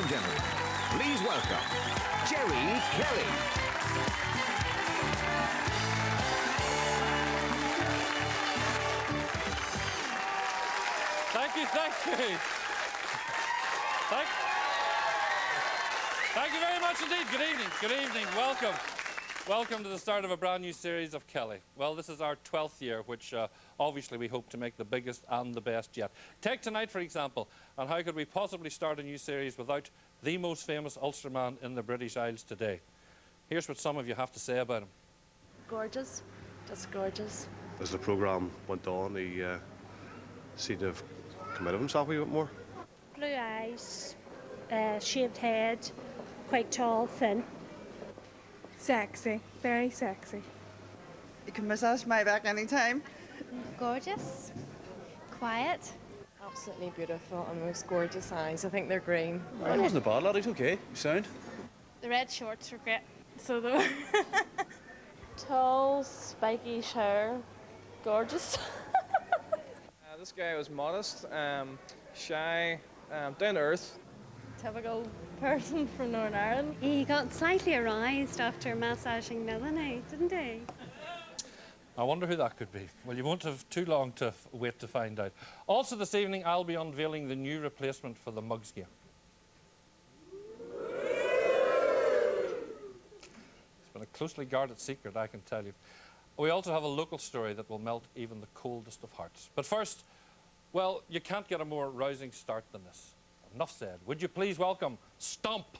and gentlemen, please welcome Jerry Kelly. Thank you. Thank you very much indeed. Good evening. Welcome to the start of a brand new series of Kelly. Well, this is our 12th year, which obviously we hope to make the biggest and the best yet. Take tonight, for example, and how could we possibly start a new series without the most famous Ulsterman in the British Isles today? Here's what some of you have to say about him. Gorgeous, just gorgeous. As the programme went on, he seemed to have committed himself a wee bit more. Blue eyes, shaved head, quite tall, thin. Sexy, very sexy. You can massage my back anytime. Gorgeous, quiet. Absolutely beautiful and most gorgeous eyes. I think they're green. It wasn't a bad lad, he's okay. He's sound. The red shorts were great. So the Tall, spiky hair, gorgeous. This guy was modest, shy, down to earth. Typical person from Northern Ireland. He got slightly aroused after massaging Melanie, didn't he? I wonder who that could be. Well, you won't have too long to wait to find out. Also this evening, I'll be unveiling the new replacement for the Mugs game. It's been a closely guarded secret, I can tell you. We also have a local story that will melt even the coldest of hearts. But first, well, you can't get a more rousing start than this. Enough said. Would you please welcome Stomp?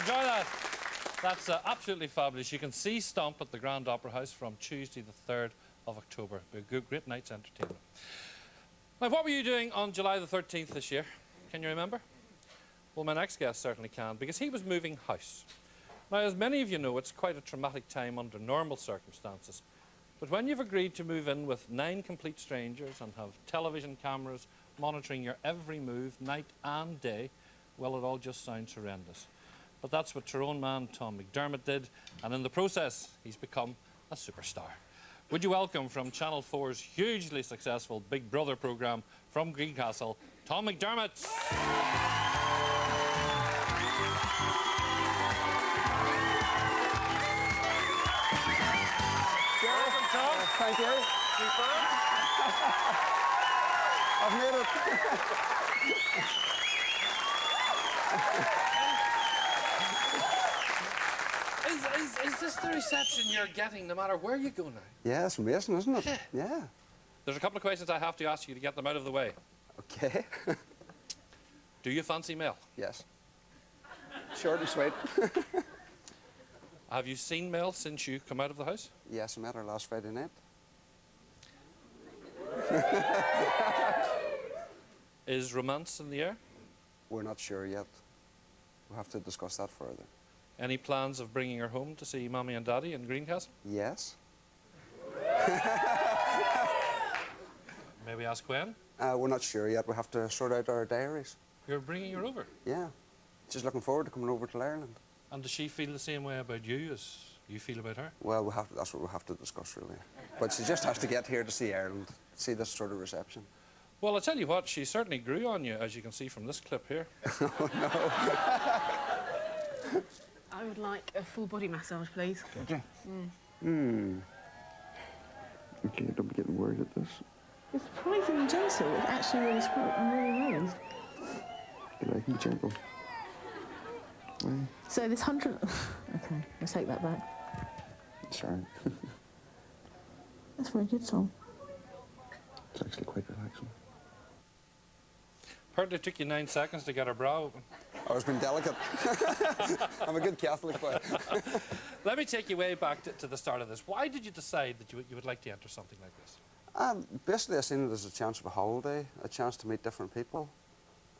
Enjoy that. That's absolutely fabulous. You can see Stomp at the Grand Opera House from Tuesday the 3rd of October. A good, great night's entertainment. Now, what were you doing on July the 13th this year? Can you remember? Well, my next guest certainly can, because he was moving house. Now, as many of you know, it's quite a traumatic time under normal circumstances. But when you've agreed to move in with 9 complete strangers and have television cameras monitoring your every move, night and day, well, it all just sounds horrendous. But that's what Tyrone man Tom McDermott did, and in the process, he's become a superstar. Would you welcome from Channel 4's hugely successful Big Brother programme from Greencastle, Tom McDermott. Welcome, Tom. Thank you. I've made it. Is this the reception you're getting no matter where you go now? Yeah, it's amazing, isn't it? Yeah. There's a couple of questions I have to ask you to get them out of the way. Okay. Do you fancy Mel? Yes. Short and sweet. Have you seen Mel since you come out of the house? Yes, I met her last Friday night. Is romance in the air? We're not sure yet. We'll have to discuss that further. Any plans of bringing her home to see Mommy and Daddy in Greencastle? Yes. Maybe ask when? We're not sure yet. We'll have to sort out our diaries. You're bringing her over? Yeah. She's looking forward to coming over to Ireland. And does she feel the same way about you as you feel about her? Well, that's what we'll have to discuss, really. But she just has to get here to see Ireland, see this sort of reception. Well, I tell you what, she certainly grew on you, as you can see from this clip here. Oh, no. I would like a full body massage, please. Okay. Okay, don't be getting worried at this. It's surprisingly gentle. It's actually really smart and really raised. Good, I can be gentle. Why? So this 100... Okay, let's take that back. Sorry. That's very good, Tom. It's actually quite relaxing. Heard it took you 9 seconds to get her bra open. I was being delicate. I'm a good Catholic boy. Let me take you way back to the start of this. Why did you decide that you would like to enter something like this? Basically, I seen it as a chance of a holiday, a chance to meet different people.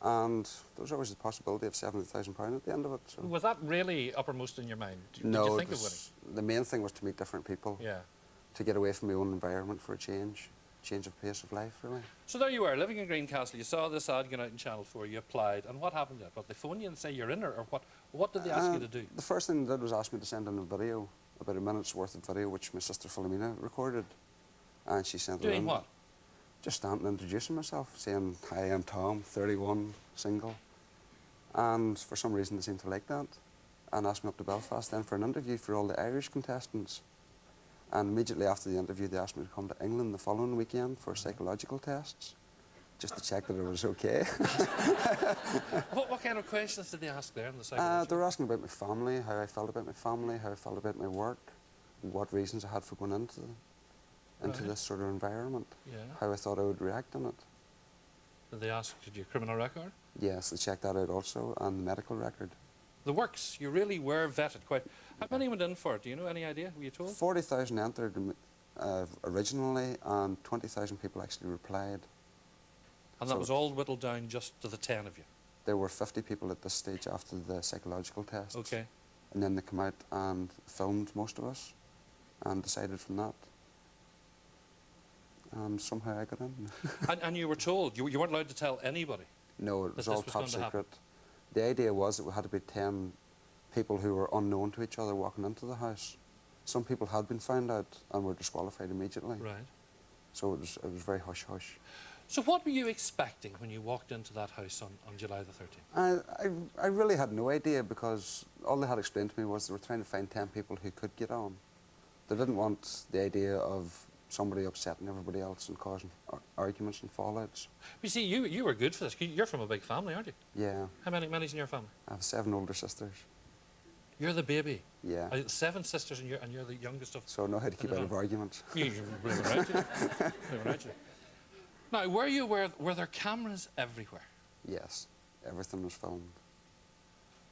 And there was always the possibility of £70,000 at the end of it. So. Was that really uppermost in your mind? No, did you think of winning? The main thing was to meet different people. Yeah. To get away from my own environment for a change of pace of life, really. So there you were, living in Greencastle. You saw this ad going out in Channel 4, you applied, and what happened then? What, they phone you and say you're in, or what did they ask you to do? The first thing they did was ask me to send in a video, about a minute's worth of video, which my sister Philomena recorded. And she sent it in. Doing what? Just standing introducing myself, saying, "Hi, I'm Tom, 31, single." And for some reason they seemed to like that, and asked me up to Belfast then for an interview for all the Irish contestants. And immediately after the interview, they asked me to come to England the following weekend for psychological tests, just to check that it was okay. What kind of questions did they ask there in the psychological? They were asking about my family, how I felt about my family, how I felt about my work, what reasons I had for going into this sort of environment, how I thought I would react in it. Did they ask, did you criminal record? Yes, they checked that out also, and the medical record. The works, you really were vetted quite. How many went in for it? Do you know any idea? Were you told? 40,000 entered originally, and 20,000 people actually replied. And that was all whittled down just to the 10 of you? There were 50 people at this stage after the psychological tests. Okay. And then they came out and filmed most of us, and decided from that. And somehow I got in. and you were told, you weren't allowed to tell anybody? No, it was all top secret. The idea was that we had to be 10 people who were unknown to each other walking into the house. Some people had been found out and were disqualified immediately. Right. So it was very hush-hush. So what were you expecting when you walked into that house on July the 13th? I really had no idea, because all they had explained to me was they were trying to find 10 people who could get on. They didn't want the idea of somebody upsetting everybody else and causing arguments and fallouts. You see, you were good for this. You're from a big family, aren't you? Yeah. How many's in your family? I have 7 older sisters. You're the baby? Yeah. 7 sisters and you're the youngest of... So I know how to keep out of arguments. You bring it around you. Now, were there cameras everywhere? Yes. Everything was filmed.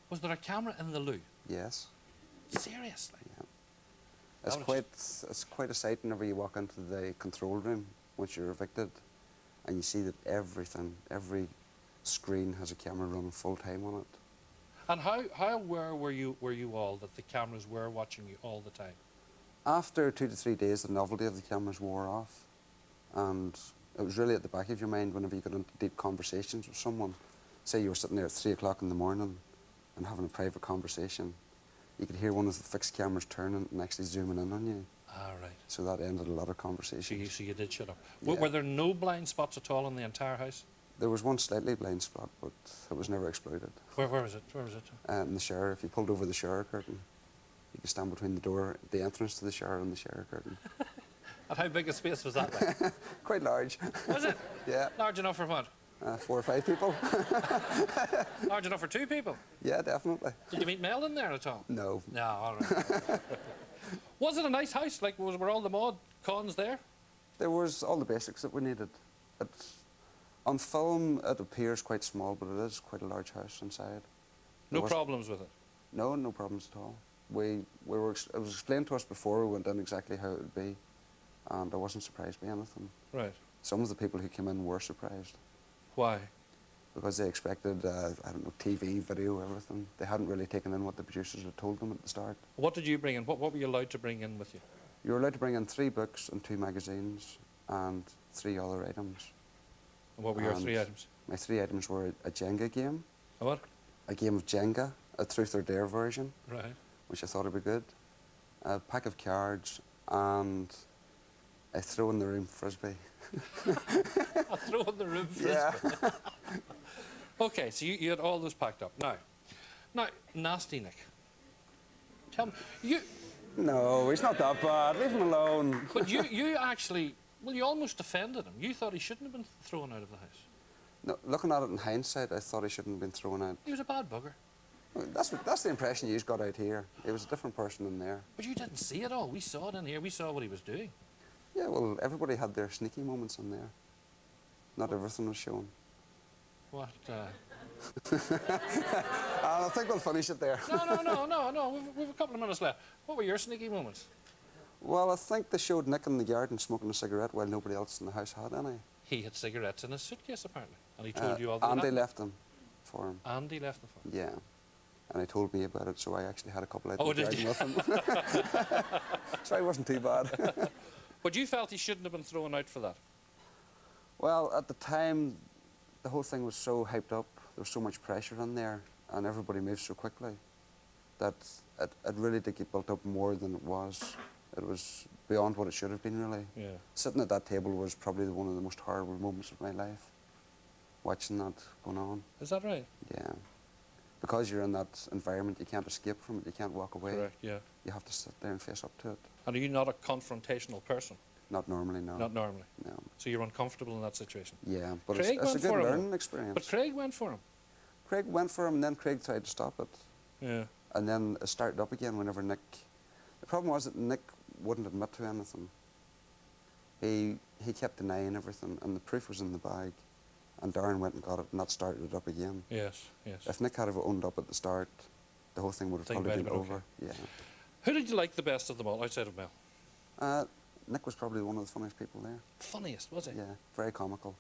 Was there a camera in the loo? Yes. Seriously? Yeah. That was It's quite a sight whenever you walk into the control room once you're evicted, and you see that every screen has a camera running full time on it. And how aware were you all that the cameras were watching you all the time? After 2 to 3 days, the novelty of the cameras wore off, and it was really at the back of your mind whenever you got into deep conversations with someone. Say you were sitting there at 3 o'clock in the morning and having a private conversation. You could hear one of the fixed cameras turning and actually zooming in on you. Ah, right. So that ended a lot of conversations. So you did shut up. Yeah. Were there no blind spots at all in the entire house? There was one slightly blind spot, but it was never exploited. Where was it? Where was it? In the shower. If you pulled over the shower curtain, you could stand between the door, the entrance to the shower and the shower curtain. And how big a space was that like? Quite large. Was it? Yeah. Large enough for what? 4 or 5 people. Large enough for 2 people? Yeah, definitely. Did you meet Mel in there at all? No. No, all right. Was it a nice house? Like, were all the mod cons there? There was all the basics that we needed. On film, it appears quite small, but it is quite a large house inside. No problems with it? No, no problems at all. It was explained to us before we went in exactly how it would be, and I wasn't surprised by anything. Right. Some of the people who came in were surprised. Why? Because they expected, I don't know, TV, video, everything. They hadn't really taken in what the producers had told them at the start. What did you bring in? What were you allowed to bring in with you? You were allowed to bring in 3 books and 2 magazines and 3 other items. And what were your 3 items? My 3 items were a Jenga game. A what? A game of Jenga, a Truth or Dare version. Right. Which I thought would be good. A pack of cards and a throw in the room frisbee. A throw in the room frisbee? Yeah. Okay, so you had all those packed up. Now, Nasty Nick. Tell me, No, he's not that bad. Leave him alone. But you actually, well, you almost defended him. You thought he shouldn't have been thrown out of the house. No, looking at it in hindsight, I thought he shouldn't have been thrown out. He was a bad bugger. That's the impression you got out here. He was a different person in there. But you didn't see it all. We saw it in here. We saw what he was doing. Yeah, well, everybody had their sneaky moments in there. Not everything was shown. What? I think we'll finish it there. No. We've a couple of minutes left. What were your sneaky moments? Well, I think they showed Nick in the garden smoking a cigarette while nobody else in the house had any. He had cigarettes in his suitcase, apparently. And he told you all that. Andy left them for him. Andy left them for him? Yeah. And he told me about it, so I actually had a couple out in the garden with him. So it wasn't too bad. But you felt he shouldn't have been thrown out for that? Well, at the time, the whole thing was so hyped up. There was so much pressure in there, and everybody moved so quickly that it really did get built up more than it was. It was beyond what it should have been, really. Yeah. Sitting at that table was probably one of the most horrible moments of my life, watching that going on. Is that right? Yeah. Because you're in that environment, you can't escape from it, you can't walk away. Correct, yeah. You have to sit there and face up to it. And are you not a confrontational person? Not normally, no. Not normally? No. So you're uncomfortable in that situation? Yeah, but Craig it's a went good for him, learning experience. But Craig went for him? Craig went for him, and then Craig tried to stop it. Yeah. And then it started up again whenever Nick... The problem was that Nick wouldn't admit to anything. He kept denying everything, and the proof was in the bag. And Darren went and got it, and that started it up again. Yes, yes. If Nick had have owned up at the start, the whole thing would have probably been over. Okay. Yeah. Who did you like the best of them all, outside of Mel? Nick was probably one of the funniest people there. Funniest, was he? Yeah, very comical.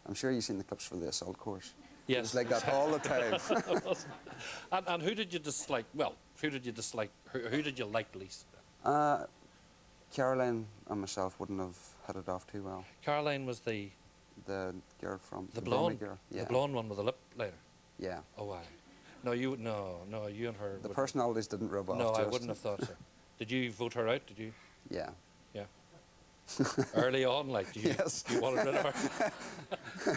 I'm sure you've seen the clips for the assault course. Yes. It was like that all the time. And who did you dislike? Well, who did you dislike? Who did you like least? Caroline and myself wouldn't have hit it off too well. Caroline was the girl from... The blonde girl. Yeah. The blonde one with the lip later? Yeah. Oh, why? No, you and her... The personalities didn't rub off. No, I wouldn't have thought so. Did you vote her out? Did you? Yeah. Yeah. Early on, like, yes. You wanted rid of her?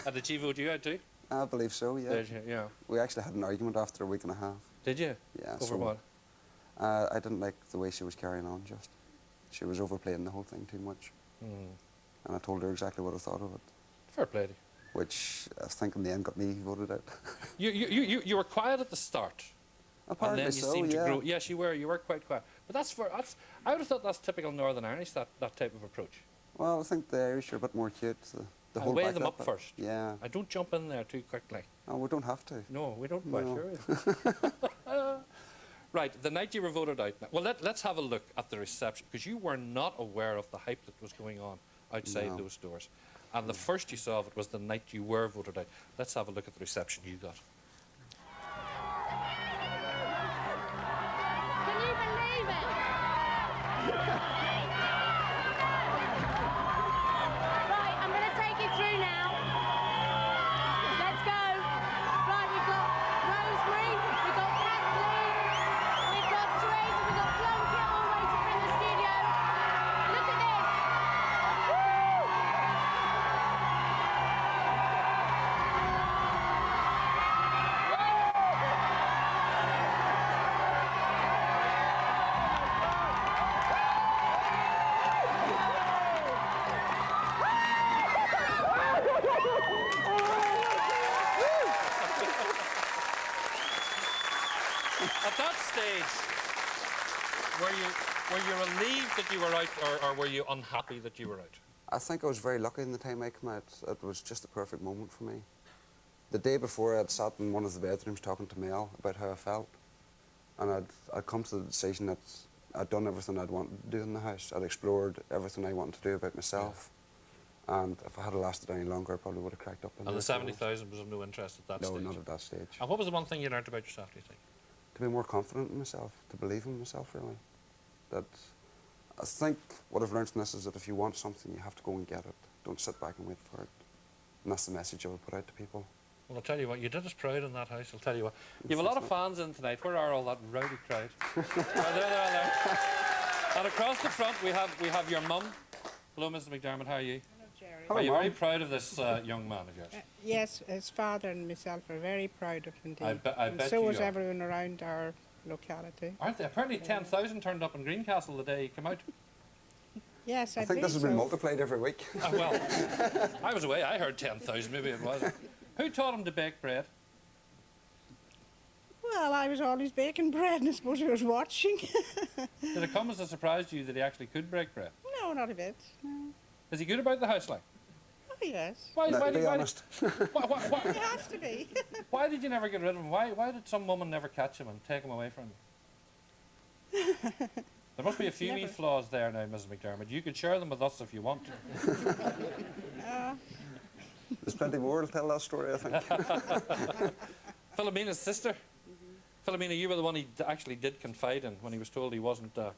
And did she vote you out too? I believe so, yeah. Did you? Yeah. We actually had an argument after a week and a half. Did you? Yeah. Over what? I didn't like the way she was carrying on, just. She was overplaying the whole thing too much. And I told her exactly what I thought of it. Fair play to you. Which I think in the end got me voted out. You were quiet at the start. Apparently and then you so, seemed yeah. to grow. Yes, you were quite quiet. But I would have thought that's typical Northern Irish, that type of approach. Well, I think the Irish are a bit more cute. The I whole weigh back them that up bit. first. Yeah. I don't jump in there too quickly. Oh, we don't have to. No, we don't quite, No. sure. Right, the night you were voted out. Well, let's have a look at the reception, because you were not aware of the hype that was going on outside No. those doors. And the first you saw of it was the night you were voted out. Let's have a look at the reception you got. Can you believe it? Right, I'm going to take you through now. Let's go. Right, we've got Rosemary, we've got Kathleen, we've got Teresa, we've got Plunkett all waiting in the studio. Look at this. At that stage, were you relieved that you were out, or were you unhappy that you were out? I think I was very lucky in the time I came out. It was just a perfect moment for me. The day before, I'd sat in one of the bedrooms talking to Mel about how I felt. And I'd come to the decision that I'd done everything I'd wanted to do in the house. I'd explored everything I wanted to do about myself. Yeah. And if I had lasted any longer, I probably would have cracked up. And the 70,000 was of no interest at that stage? No, not at that stage. And what was the one thing you learned about yourself, do you think? To be more confident in myself, to believe in myself, really. That I think what I've learned from this is that if you want something, you have to go and get it. Don't sit back and wait for it. And that's the message I would put out to people. Well, I'll tell you what, you did us proud in that house, I'll tell you what. You have a lot of fans in tonight. Where are all that rowdy crowd? there. And across the front, we have your mum. Hello, Mrs. McDermott, how are you? Hello, Jerry. Are you very proud of this young man of yours? Yes, his father and myself are very proud of him indeed. I bet so you was are. everyone around our locality. Aren't they? Apparently 10,000 turned up in Greencastle the day he came out. Yes, I think this has been multiplied every week. Well, I was away. I heard 10,000. Maybe it was. Who taught him to bake bread? Well, I was always baking bread, and I suppose I was watching. Did it come as a surprise to you that he actually could bake bread? No, not a bit. No. Is he good about the house, like? Oh, yes. Why be honest. He has to be. Why did you never get rid of him? Why did some woman never catch him and take him away from you? There must be a few wee flaws there now, Mrs. McDermott. You can share them with us if you want to. There's plenty more to tell that story, I think. Philomena's sister. Philomena, you were the one he actually did confide in when he was told he wasn't to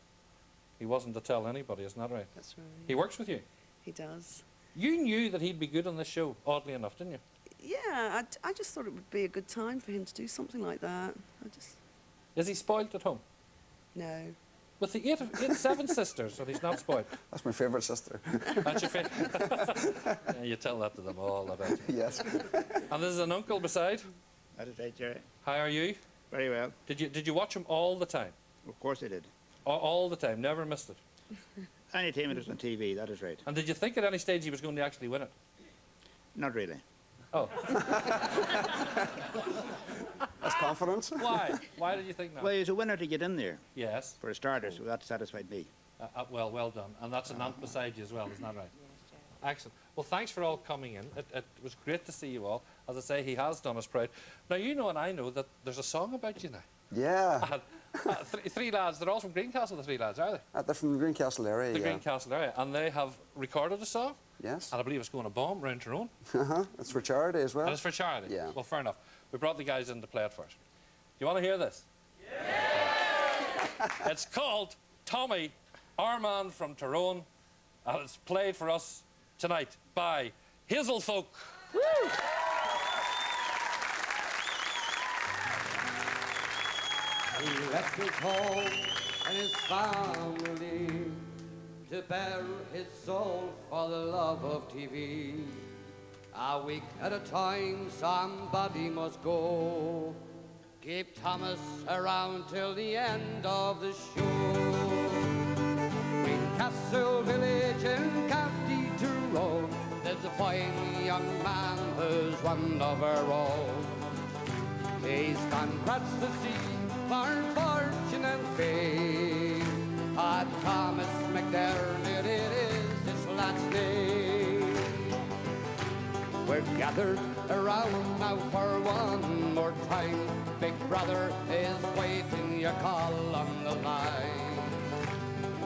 tell anybody, isn't that right? That's right. He works with you? He does. You knew that he'd be good on this show, oddly enough, didn't you? Yeah, I just thought it would be a good time for him to do something like that. Is he spoilt at home? No. With the seven sisters, so he's not spoiled. That's my favourite sister. That's your favourite? Yeah, you tell that to them all, I bet. Yes. And there's an uncle beside? That is right, Jerry. How are you? Very well. Did you watch him all the time? Of course I did. All the time, never missed it? Any time it was on TV, that is right. And did you think at any stage he was going to actually win it? Not really. Oh. That's confidence. Why? Why did you think that? Well, he's a winner to get in there. Yes. For a starter, so that satisfied me. Well done. And that's an aunt beside you as well, isn't that right? Excellent. Well, thanks for all coming in. It was great to see you all. As I say, he has done us proud. Now, you know and I know that there's a song about you now. Yeah. Three lads, they're all from Greencastle, the three lads, are they? They're from the Greencastle area, The Greencastle area. And they have recorded a song? Yes. And I believe it's going to bomb round Tyrone. It's for charity as well. And it's for charity? Yeah. Well, fair enough. We brought the guys in to play it first. Do you want to hear this? Yeah! It's called Tommy, our man from Tyrone, and it's played for us tonight by Hazelfolk. Woo! He left his home and his family to bear his soul for the love of TV. A week at a time, somebody must go. Keep Thomas around till the end of the show. Greencastle village in County Tyrone, there's a fine young man who's one of our own. He's gone across the sea for fortune and fame. Thomas McDermott, it is his last name. We're gathered around now for one more time. Big brother is waiting your call on the line.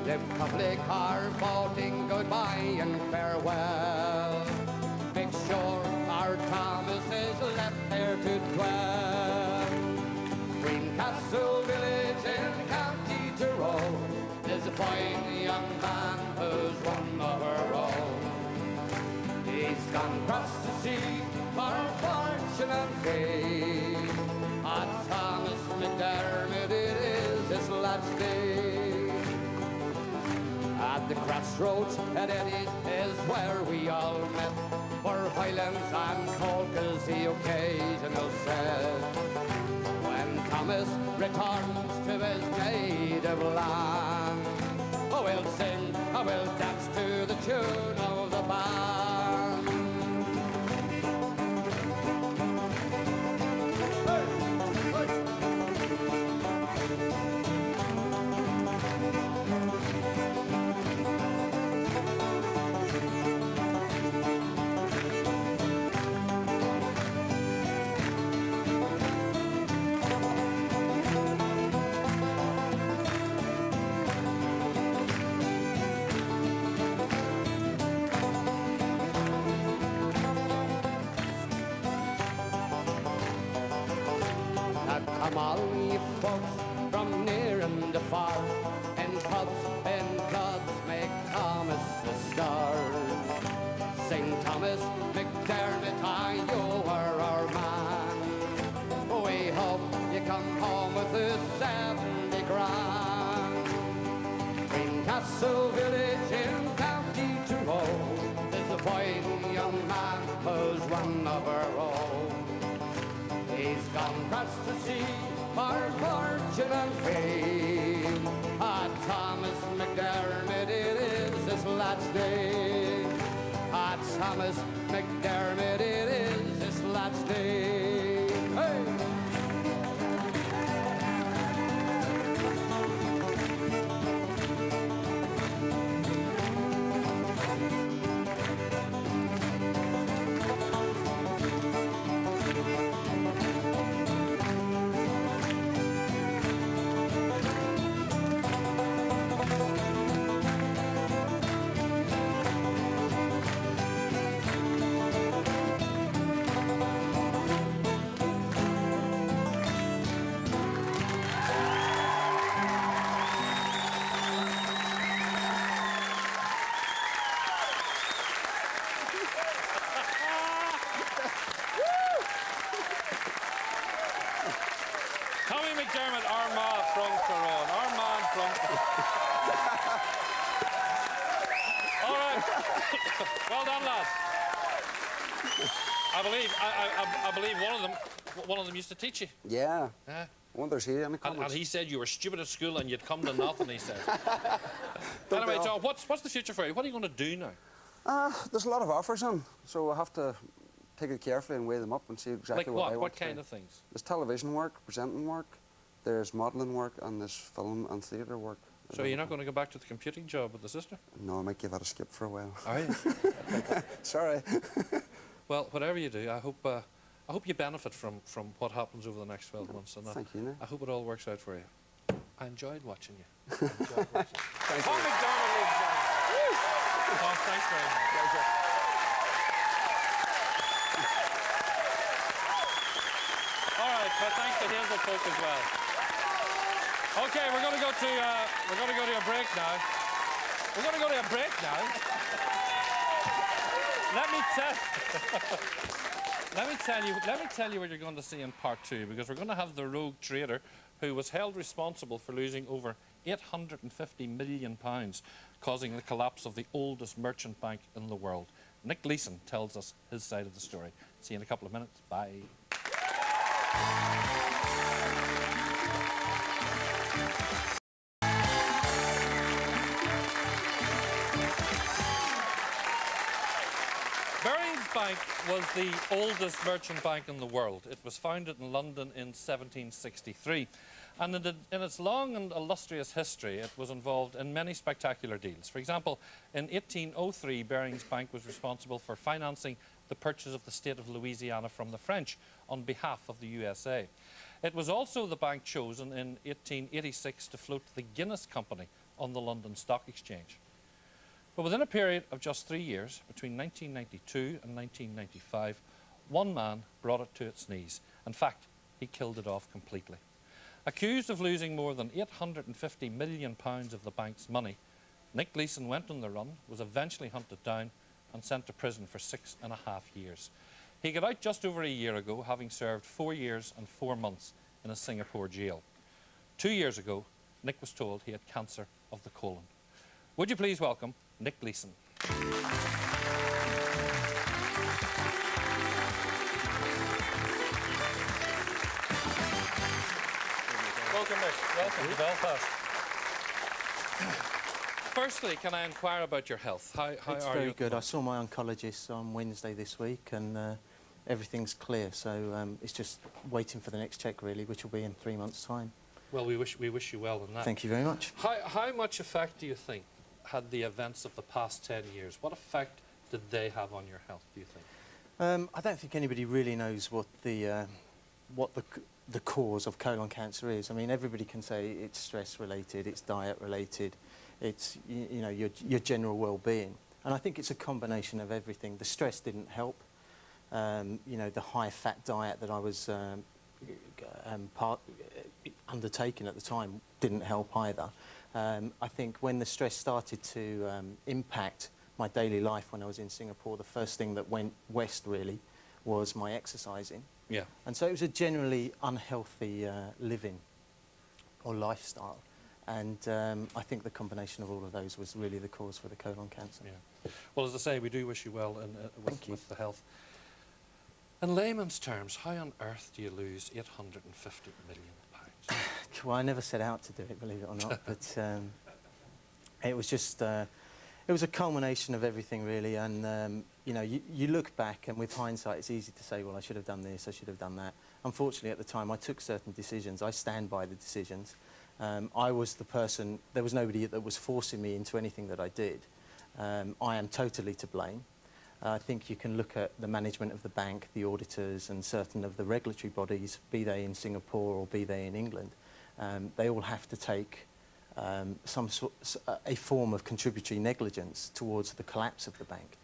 The public are voting goodbye and farewell. Make sure our Thomas is left there to dwell. Greencastle village in County Tyrol is a fine young man who's one of our own. He's gone across the sea for fortune and fame. Ah, Thomas McDermott, it is his last day. At the crossroads at Eddie's is where we all met, for Highlands and polkas the occasional set. When Thomas returns to his native land, oh, we'll sing, oh, we'll dance to the tune of the band. Come all you folks from near and afar, in pubs, in clubs, make Thomas a star. Sing Thomas McDermott, you are our man. We hope you come home with the 70 grand. Greencastle village in County Tyrol is a fine young man who's one of our own. He's gone across the sea for fortune and fame. Ah, Thomas McDermott, it is his last day. Ah, Thomas McDermott, it is his last day. Hey! Tommy McDermott, Armagh from Tyrone. Armagh from... All right. Well done, lads. I believe one of them used to teach you. Yeah. Yeah. Wonders here in the comments. And he said you were stupid at school and you'd come to nothing, he said. Anyway, John, what's the future for you? What are you going to do now? There's a lot of offers on, so I have to take it carefully and weigh them up and see exactly what I want What to do. kind of things? There's television work, presenting work, there's modelling work, and there's film and theatre work. So you're not going to go back to the computing job with the sister? No, I might give that a skip for a while. Are you? Sorry. Well, whatever you do, I hope you benefit from what happens over the next 12 months. And Thank you, Nick. I hope it all works out for you. I enjoyed watching you. Enjoyed watching. Thank Tom you. McDermott, ladies and gentlemen. Tom, thanks very much. Pleasure. All right, well, thanks to Hazel folk as well. Okay, we're going to go to a break now. We're going to go to a break now. Let me tell you what you're going to see in part 2, because we're going to have the rogue trader who was held responsible for losing over £850 million, causing the collapse of the oldest merchant bank in the world. Nick Gleeson tells us his side of the story. See you in a couple of minutes. Bye. Barings Bank was the oldest merchant bank in the world. It was founded in London in 1763. And in its long and illustrious history, it was involved in many spectacular deals. For example, in 1803, Barings Bank was responsible for financing the purchase of the state of Louisiana from the French on behalf of the USA. It was also the bank chosen in 1886 to float the Guinness Company on the London Stock Exchange. But within a period of just 3 years, between 1992 and 1995, one man brought it to its knees. In fact, he killed it off completely. Accused of losing more than £850 million of the bank's money, Nick Gleeson went on the run, was eventually hunted down and sent to prison for 6.5 years. He got out just over a year ago, having served 4 years and 4 months in a Singapore jail. 2 years ago, Nick was told he had cancer of the colon. Would you please welcome Nick Gleeson. Welcome, Nick. Welcome to Belfast. Firstly, can I inquire about your health? How it's are you? very good. I saw my oncologist on Wednesday this week, and everything's clear. So it's just waiting for the next check, really, which will be in 3 months' time. Well, we wish you well in that. Thank you very much. How much effect do you think had the events of the past 10 years? What effect did they have on your health, do you think? I don't think anybody really knows what the cause of colon cancer is. I mean, everybody can say it's stress related, it's diet related, it's you know your general well-being, and I think it's a combination of everything. The stress didn't help. You know, the high-fat diet that I was undertaking at the time didn't help either. I think when the stress started to impact my daily life when I was in Singapore, the first thing that went west really was my exercising. Yeah. And so it was a generally unhealthy living or lifestyle. And I think the combination of all of those was really the cause for the colon cancer. Yeah. Well, as I say, we do wish you well with the health. In layman's terms, how on earth do you lose £850 million? Well, I never set out to do it, believe it or not, but it was just, it was a culmination of everything, really, and, you know, you look back, and with hindsight, it's easy to say, well, I should have done this, I should have done that. Unfortunately, at the time, I took certain decisions. I stand by the decisions. I was the person, there was nobody that was forcing me into anything that I did. I am totally to blame. I think you can look at the management of the bank, the auditors, and certain of the regulatory bodies, be they in Singapore or be they in England. They all have to take a form of contributory negligence towards the collapse of the bank.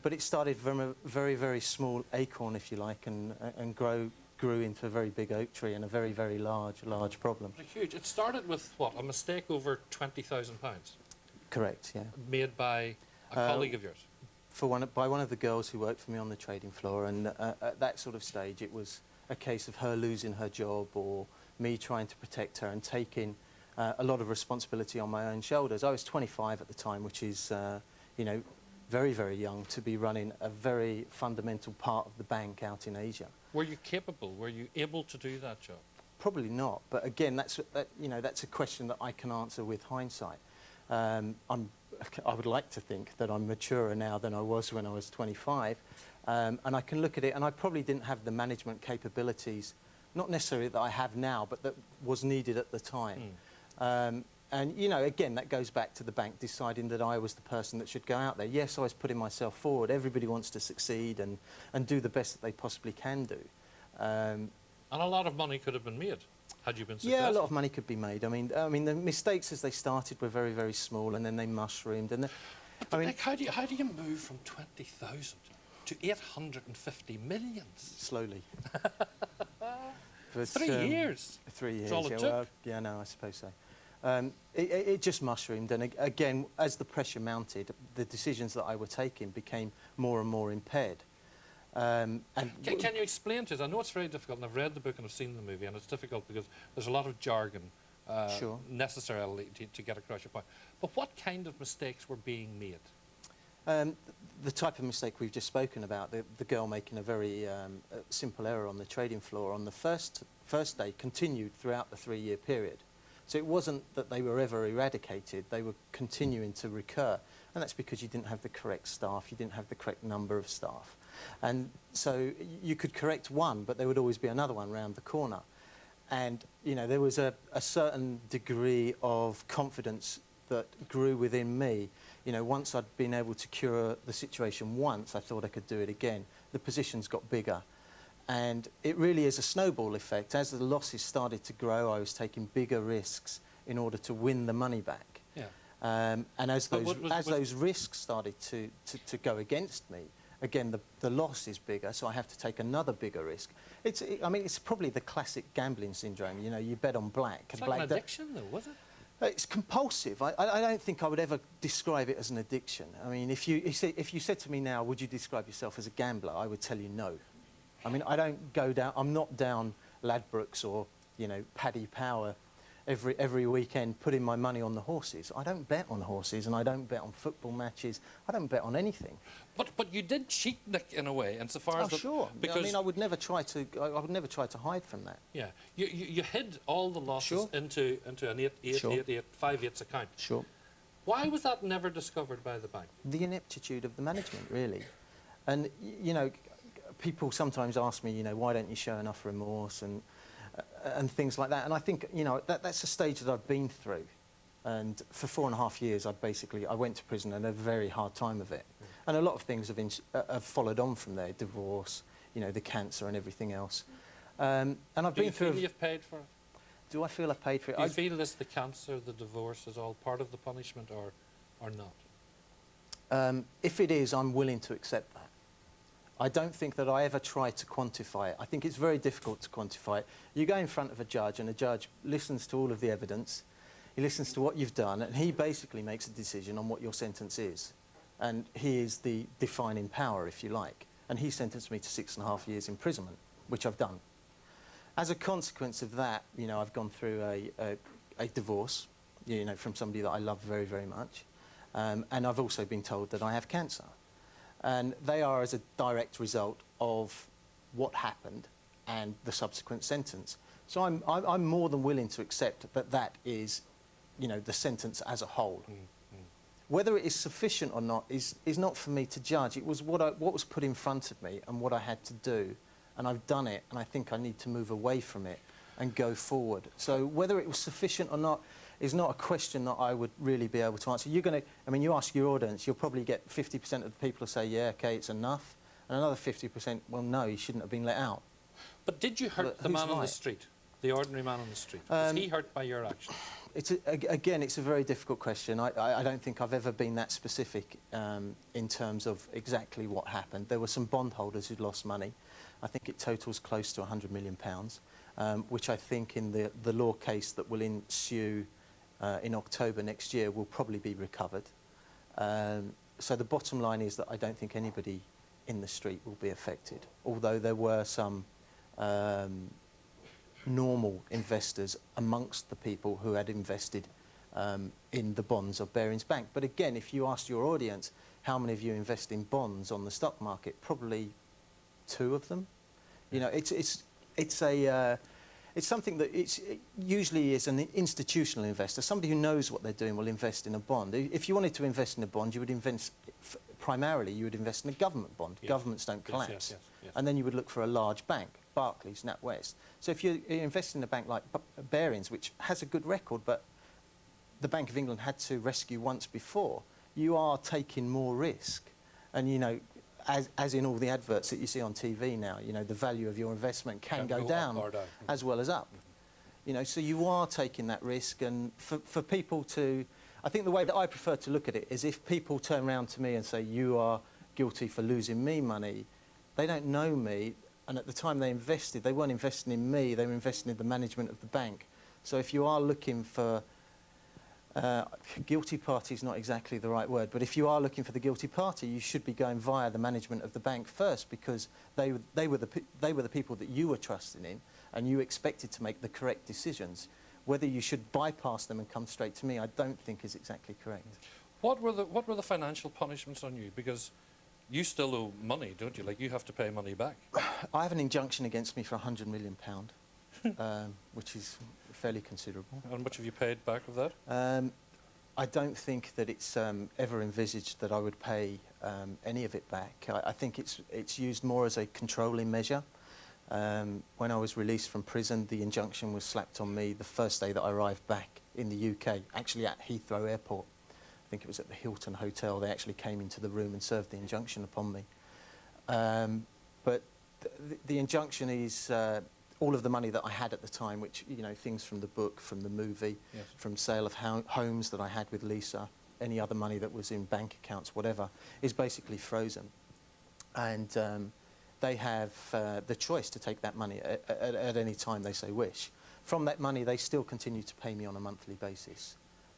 But it started from a very, very small acorn, if you like, and grew into a very big oak tree and a very, very large problem. Huge. It started with, what, a mistake over £20,000? Correct, yeah. Made by a colleague of yours? By one of the girls who worked for me on the trading floor, and at that sort of stage it was a case of her losing her job or me trying to protect her and taking a lot of responsibility on my own shoulders. I was 25 at the time, which is, you know, very, very young to be running a very fundamental part of the bank out in Asia. Were you capable? Were you able to do that job? Probably not, but again, you know, that's a question that I can answer with hindsight. I would like to think that I'm maturer now than I was when I was 25, and I can look at it, and I probably didn't have the management capabilities, not necessarily that I have now, but that was needed at the time. And, you know, again, that goes back to the bank deciding that I was the person that should go out there. Yes, I was putting myself forward. Everybody wants to succeed and do the best that they possibly can do. And a lot of money could have been made had you been successful. Yeah, a lot of money could be made. I mean, the mistakes as they started were very, very small, and then they mushroomed. And I mean, Nick, how do you move from 20,000 to 850 million? Slowly. But, 3 years. 3 years. That's all it took. Well, yeah, no, I suppose so. It just mushroomed, and again, as the pressure mounted, the decisions that I were taking became more and more impaired. Can you explain to us? I know it's very difficult, and I've read the book and I've seen the movie, and it's difficult because there's a lot of jargon sure. necessarily to get across your point. But what kind of mistakes were being made? The type of mistake we've just spoken about, the girl making a very simple error on the trading floor on the first day continued throughout the 3-year period. So it wasn't that they were ever eradicated, they were continuing to recur. And that's because you didn't have the correct staff, you didn't have the correct number of staff. And so you could correct one, but there would always be another one round the corner. And, you know, there was a certain degree of confidence that grew within me You know, once I'd been able to cure the situation once, I thought I could do it again. The positions got bigger. And it really is a snowball effect. As the losses started to grow, I was taking bigger risks in order to win the money back. Yeah. And as those risks started to go against me, again, the loss is bigger, so I have to take another bigger risk. I mean, it's probably the classic gambling syndrome. You know, you bet on black. It's like an addiction, though, was it? It's compulsive. I don't think I would ever describe it as an addiction. I mean, if you said to me now, would you describe yourself as a gambler, I would tell you no. I mean, I don't go down, I'm not down Ladbrokes or, you know, Paddy Power every weekend putting my money on the horses. I don't bet on horses, and I don't bet on football matches. I don't bet on anything. But you did cheat, Nick, in a way, insofar as... Oh, sure. Because I mean, I would never try to hide from that. Yeah. You hid all the losses into an 5/8 account. Sure. Why was that never discovered by the bank? The ineptitude of the management, really. And, you know, people sometimes ask me, you know, why don't you show enough remorse and things like that. And I think, you know, that's a stage that I've been through. And for 4.5 years, I went to prison and had a very hard time of it. And a lot of things have followed on from there, divorce, you know, the cancer and everything else. And I've been through... Do you feel you've paid for it? Do I feel I've paid for it? Do you feel this, the cancer, the divorce, is all part of the punishment or not? If it is, I'm willing to accept that. I don't think that I ever try to quantify it. I think it's very difficult to quantify it. You go in front of a judge, and a judge listens to all of the evidence. He listens to what you've done, and he basically makes a decision on what your sentence is. And he is the defining power, if you like. And he sentenced me to 6.5 years imprisonment, which I've done. As a consequence of that, you know, I've gone through a divorce, you know, from somebody that I love very, very much. And I've also been told that I have cancer. And they are as a direct result of what happened and the subsequent sentence. So I'm more than willing to accept that that is, you know, the sentence as a whole. Whether it is sufficient or not is not for me to judge. It was what was put in front of me and what I had to do. And I've done it, and I think I need to move away from it and go forward. So whether it was sufficient or not is not a question that I would really be able to answer. I mean, you ask your audience, you'll probably get 50% of the people who say, yeah, okay, it's enough. And another 50%, well, no, he shouldn't have been let out. But did you hurt the man on the street, the ordinary man on the street? Was he hurt by your actions? Again, it's a very difficult question. I don't think I've ever been that specific in terms of exactly what happened. There were some bondholders who'd lost money. I think it totals close to £100 million, which I think in the law case that will ensue in October next year will probably be recovered. So the bottom line is that I don't think anybody in the street will be affected, although there were some normal investors amongst the people who had invested in the bonds of Barings Bank. But again, if you asked your audience, how many of you invest in bonds on the stock market? Probably 2 of them. You know, it's something that it usually is an institutional investor. Somebody who knows what they're doing will invest in a bond. If you wanted to invest in a bond, you would invest, primarily, you would invest in a government bond. Yes. Governments don't collapse. Yes. And then you would look for a large bank, Barclays, NatWest. So if you invest in a bank like Barings, which has a good record, but the Bank of England had to rescue once before, you are taking more risk. And, you know, as in all the adverts that you see on TV now, you know, the value of your investment can go down as well as up. You know, so you are taking that risk, and for people to... I think the way that I prefer to look at it is if people turn around to me and say, you are guilty for losing me money, they don't know me, and at the time they invested, they weren't investing in me, they were investing in the management of the bank. So if you are looking for... guilty party is not exactly the right word, but if you are looking for the guilty party, you should be going via the management of the bank first, because they were the people that you were trusting in, and you expected to make the correct decisions. Whether you should bypass them and come straight to me, I don't think is exactly correct. What were the financial punishments on you? Because you still owe money, don't you? Like, you have to pay money back. I have an injunction against me for £100 million, which is fairly considerable. And much have you paid back of that? I don't think that it's ever envisaged that I would pay any of it back. I think it's used more as a controlling measure. When I was released from prison, the injunction was slapped on me the first day that I arrived back in the UK, actually at Heathrow Airport. I think it was at the Hilton Hotel. They actually came into the room and served the injunction upon me. But the injunction is all of the money that I had at the time, which, you know, things from the book, from the movie, Yes. from sale of homes that I had with Lisa, any other money that was in bank accounts, whatever, is basically frozen. And they have the choice to take that money at any time they so wish. From that money, they still continue to pay me on a monthly basis.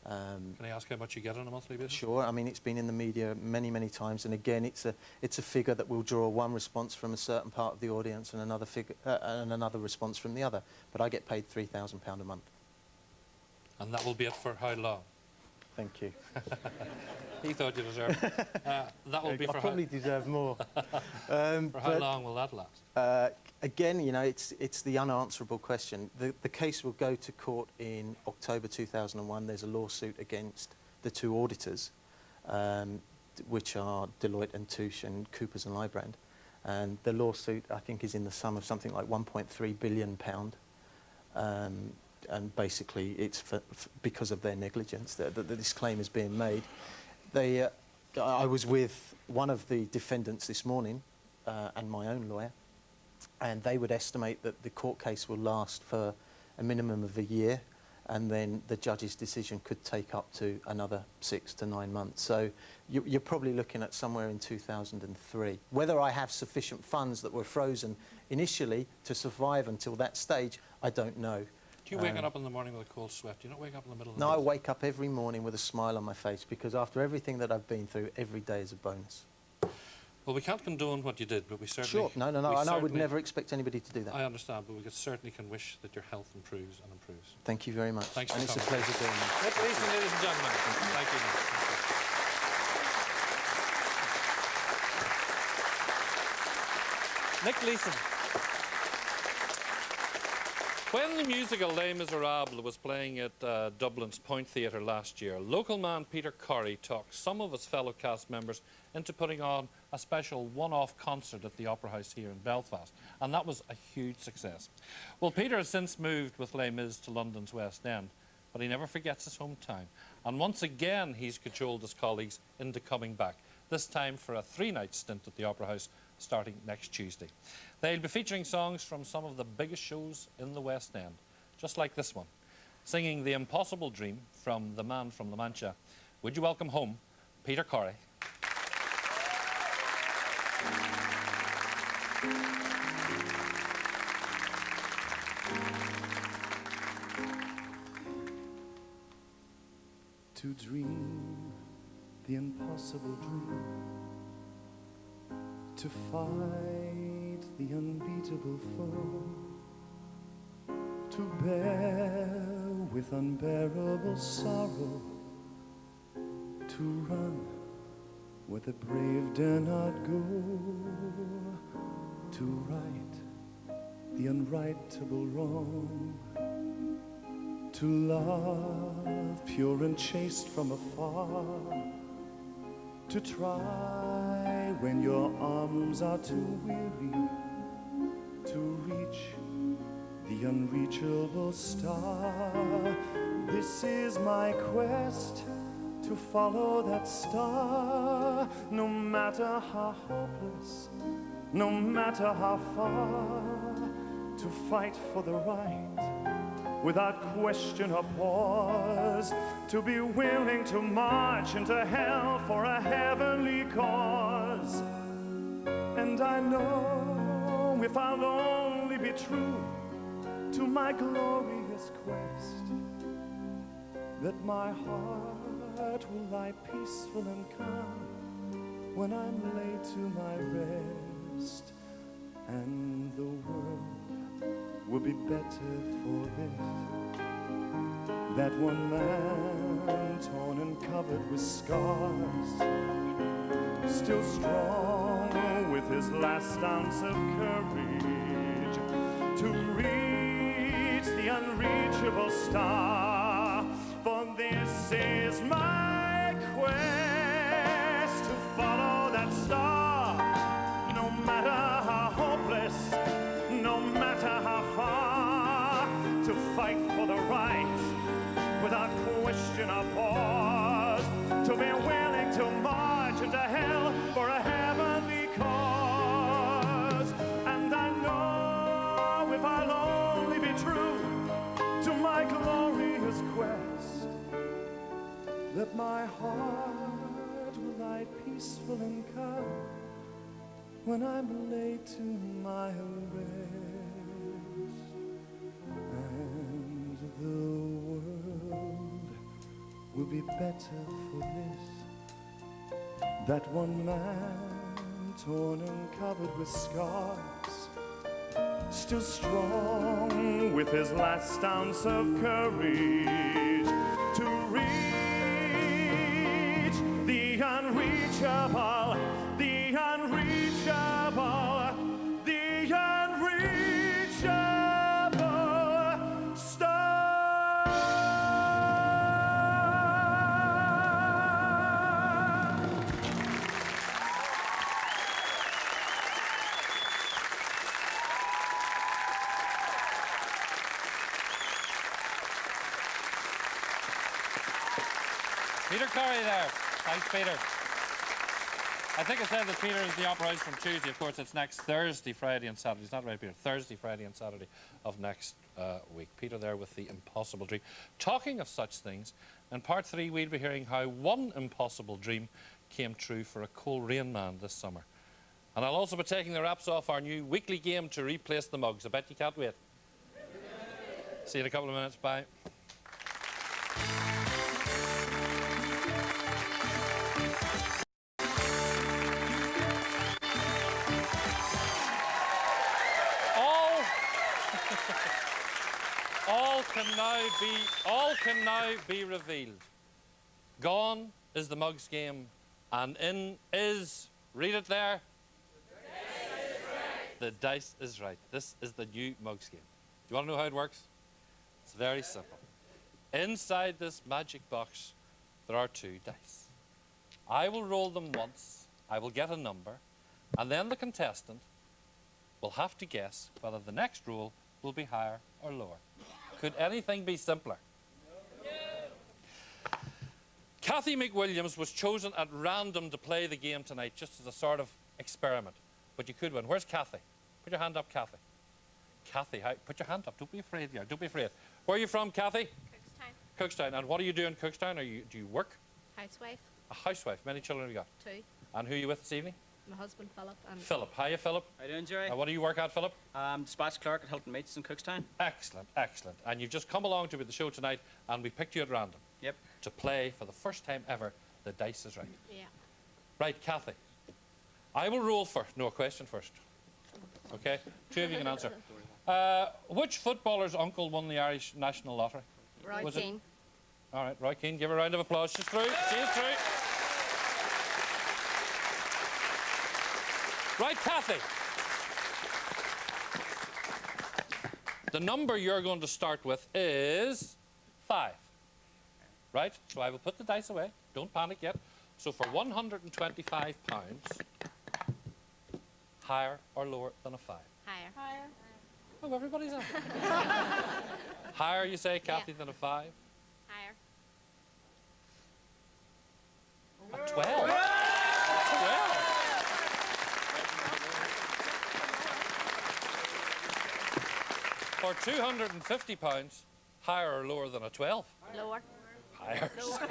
Can I ask how much you get on a monthly basis? Sure. I mean, it's been in the media many, many times, and again, it's a figure that will draw one response from a certain part of the audience and another figure and another response from the other. But I get paid £3,000 a month. And that will be it for how long? Thank you. He thought you deserved it. That will be I for probably deserve more. For how long will that last? Again, you know, it's the unanswerable question. The case will go to court in October 2001. There's a lawsuit against the two auditors, which are Deloitte and Touche and Coopers and Lybrand. And the lawsuit, I think, is in the sum of something like £1.3 billion. And basically, it's because of their negligence that this claim is being made. I was with one of the defendants this morning and my own lawyer, and they would estimate that the court case will last for a minimum of a year, and then the judge's decision could take up to another 6 to 9 months. So you're probably looking at somewhere in 2003. Whether I have sufficient funds that were frozen initially to survive until that stage, I don't know. Do you wake up in the morning with a cold sweat? Do you not wake up in the middle of the No, night? I wake up every morning with a smile on my face, because after everything that I've been through, every day is a bonus. Well, we can't condone what you did, but we certainly... Sure, no, and I would never expect anybody to do that. I understand, but we certainly can wish that your health improves and improves. Thank you very much. Thanks and for it's a coming. pleasure doing this. Nick Leeson, ladies and gentlemen. Thank you. Nick Leeson. When the musical Les Miserables was playing at Dublin's Point Theatre last year, local man Peter Corrie talked some of his fellow cast members into putting on a special one-off concert at the Opera House here in Belfast, and that was a huge success. Well, Peter has since moved with Les Mis to London's West End, but he never forgets his hometown, and once again he's cajoled his colleagues into coming back, this time for a 3-night stint at the Opera House starting next Tuesday. They'll be featuring songs from some of the biggest shows in the West End, just like this one, singing The Impossible Dream from The Man from La Mancha. Would you welcome home Peter Corrie? To dream the impossible dream, to fight the unbeatable foe, to bear with unbearable sorrow, to run where the brave dare not go, to right the unrightable wrong, to love pure and chaste from afar, to try when your arms are too weary, to reach the unreachable star. This is my quest, to follow that star, no matter how hopeless, no matter how far, to fight for the right without question or pause, to be willing to march into hell for a heavenly cause. And I know if I'll only be true to my glorious quest, that my heart will lie peaceful and calm when I'm laid to my rest, and the world will be better for this. That one man, torn and covered with scars, still strong with his last ounce of courage, to reach the unreachable star. For this is my quest, to follow that star, no matter how hopeless, no matter how far, to fight for the right without question or pause, to be willing to march into hell for a heavenly cause. And I know if I'll only be true to my glorious quest, that my heart will lie peaceful and calm when I'm laid to my rest. And the world will be better for this, that one man torn and covered with scars, still strong with his last ounce of courage to reach the unreachable, the unreachable, the unreachable star. Peter Curry there. Thanks, Peter. I think I said that Peter is the opera house from Tuesday. Of course, it's next Thursday, Friday and Saturday. Is that right, Peter? Thursday, Friday and Saturday of next week. Peter there with the impossible dream. Talking of such things, in part 3 we'll be hearing how one impossible dream came true for a Coleraine man this summer. And I'll also be taking the wraps off our new weekly game to replace the mugs. I bet you can't wait. See you in a couple of minutes. Bye. All can now be revealed. Gone is the mugs game, and in is, read it there. The dice is right. This is the new mugs game. Do you want to know how it works? It's very simple. Inside this magic box, there are 2 dice. I will roll them once, I will get a number, and then the contestant will have to guess whether the next roll will be higher or lower. Could anything be simpler? No. Kathy McWilliams was chosen at random to play the game tonight, just as a sort of experiment. But you could win. Where's Kathy? Put your hand up, Kathy. Kathy, put your hand up. Don't be afraid here. Don't be afraid. Where are you from, Kathy? Cookstown. Cookstown. And what do you do in Cookstown? Do you work? Housewife. A housewife. Many children have you got? 2. And who are you with this evening? My husband, Philip. And Philip. Hiya, Philip. How you doing, Jerry? What do you work at, Philip? Dispatch clerk at Hilton Meats in Cookstown. Excellent, excellent. And you've just come along to the show tonight, and we picked you at random. Yep. To play, for the first time ever, the dice is right. Yeah. Right, Kathy. I will roll first. No, a question first. Okay? 2 of you can answer. Which footballer's uncle won the Irish National Lottery? Roy Keane. All right, Roy Keane. Give her a round of applause. She's through. She is through. Right, Kathy. The number you're going to start with is 5. Right? So I will put the dice away. Don't panic yet. So for £125, higher or lower than a 5? Higher. Higher. Oh, everybody's up. Higher, you say, Kathy, than a 5? Higher. A 12? 12? For £250, higher or lower than a 12? Lower. Higher. Lower.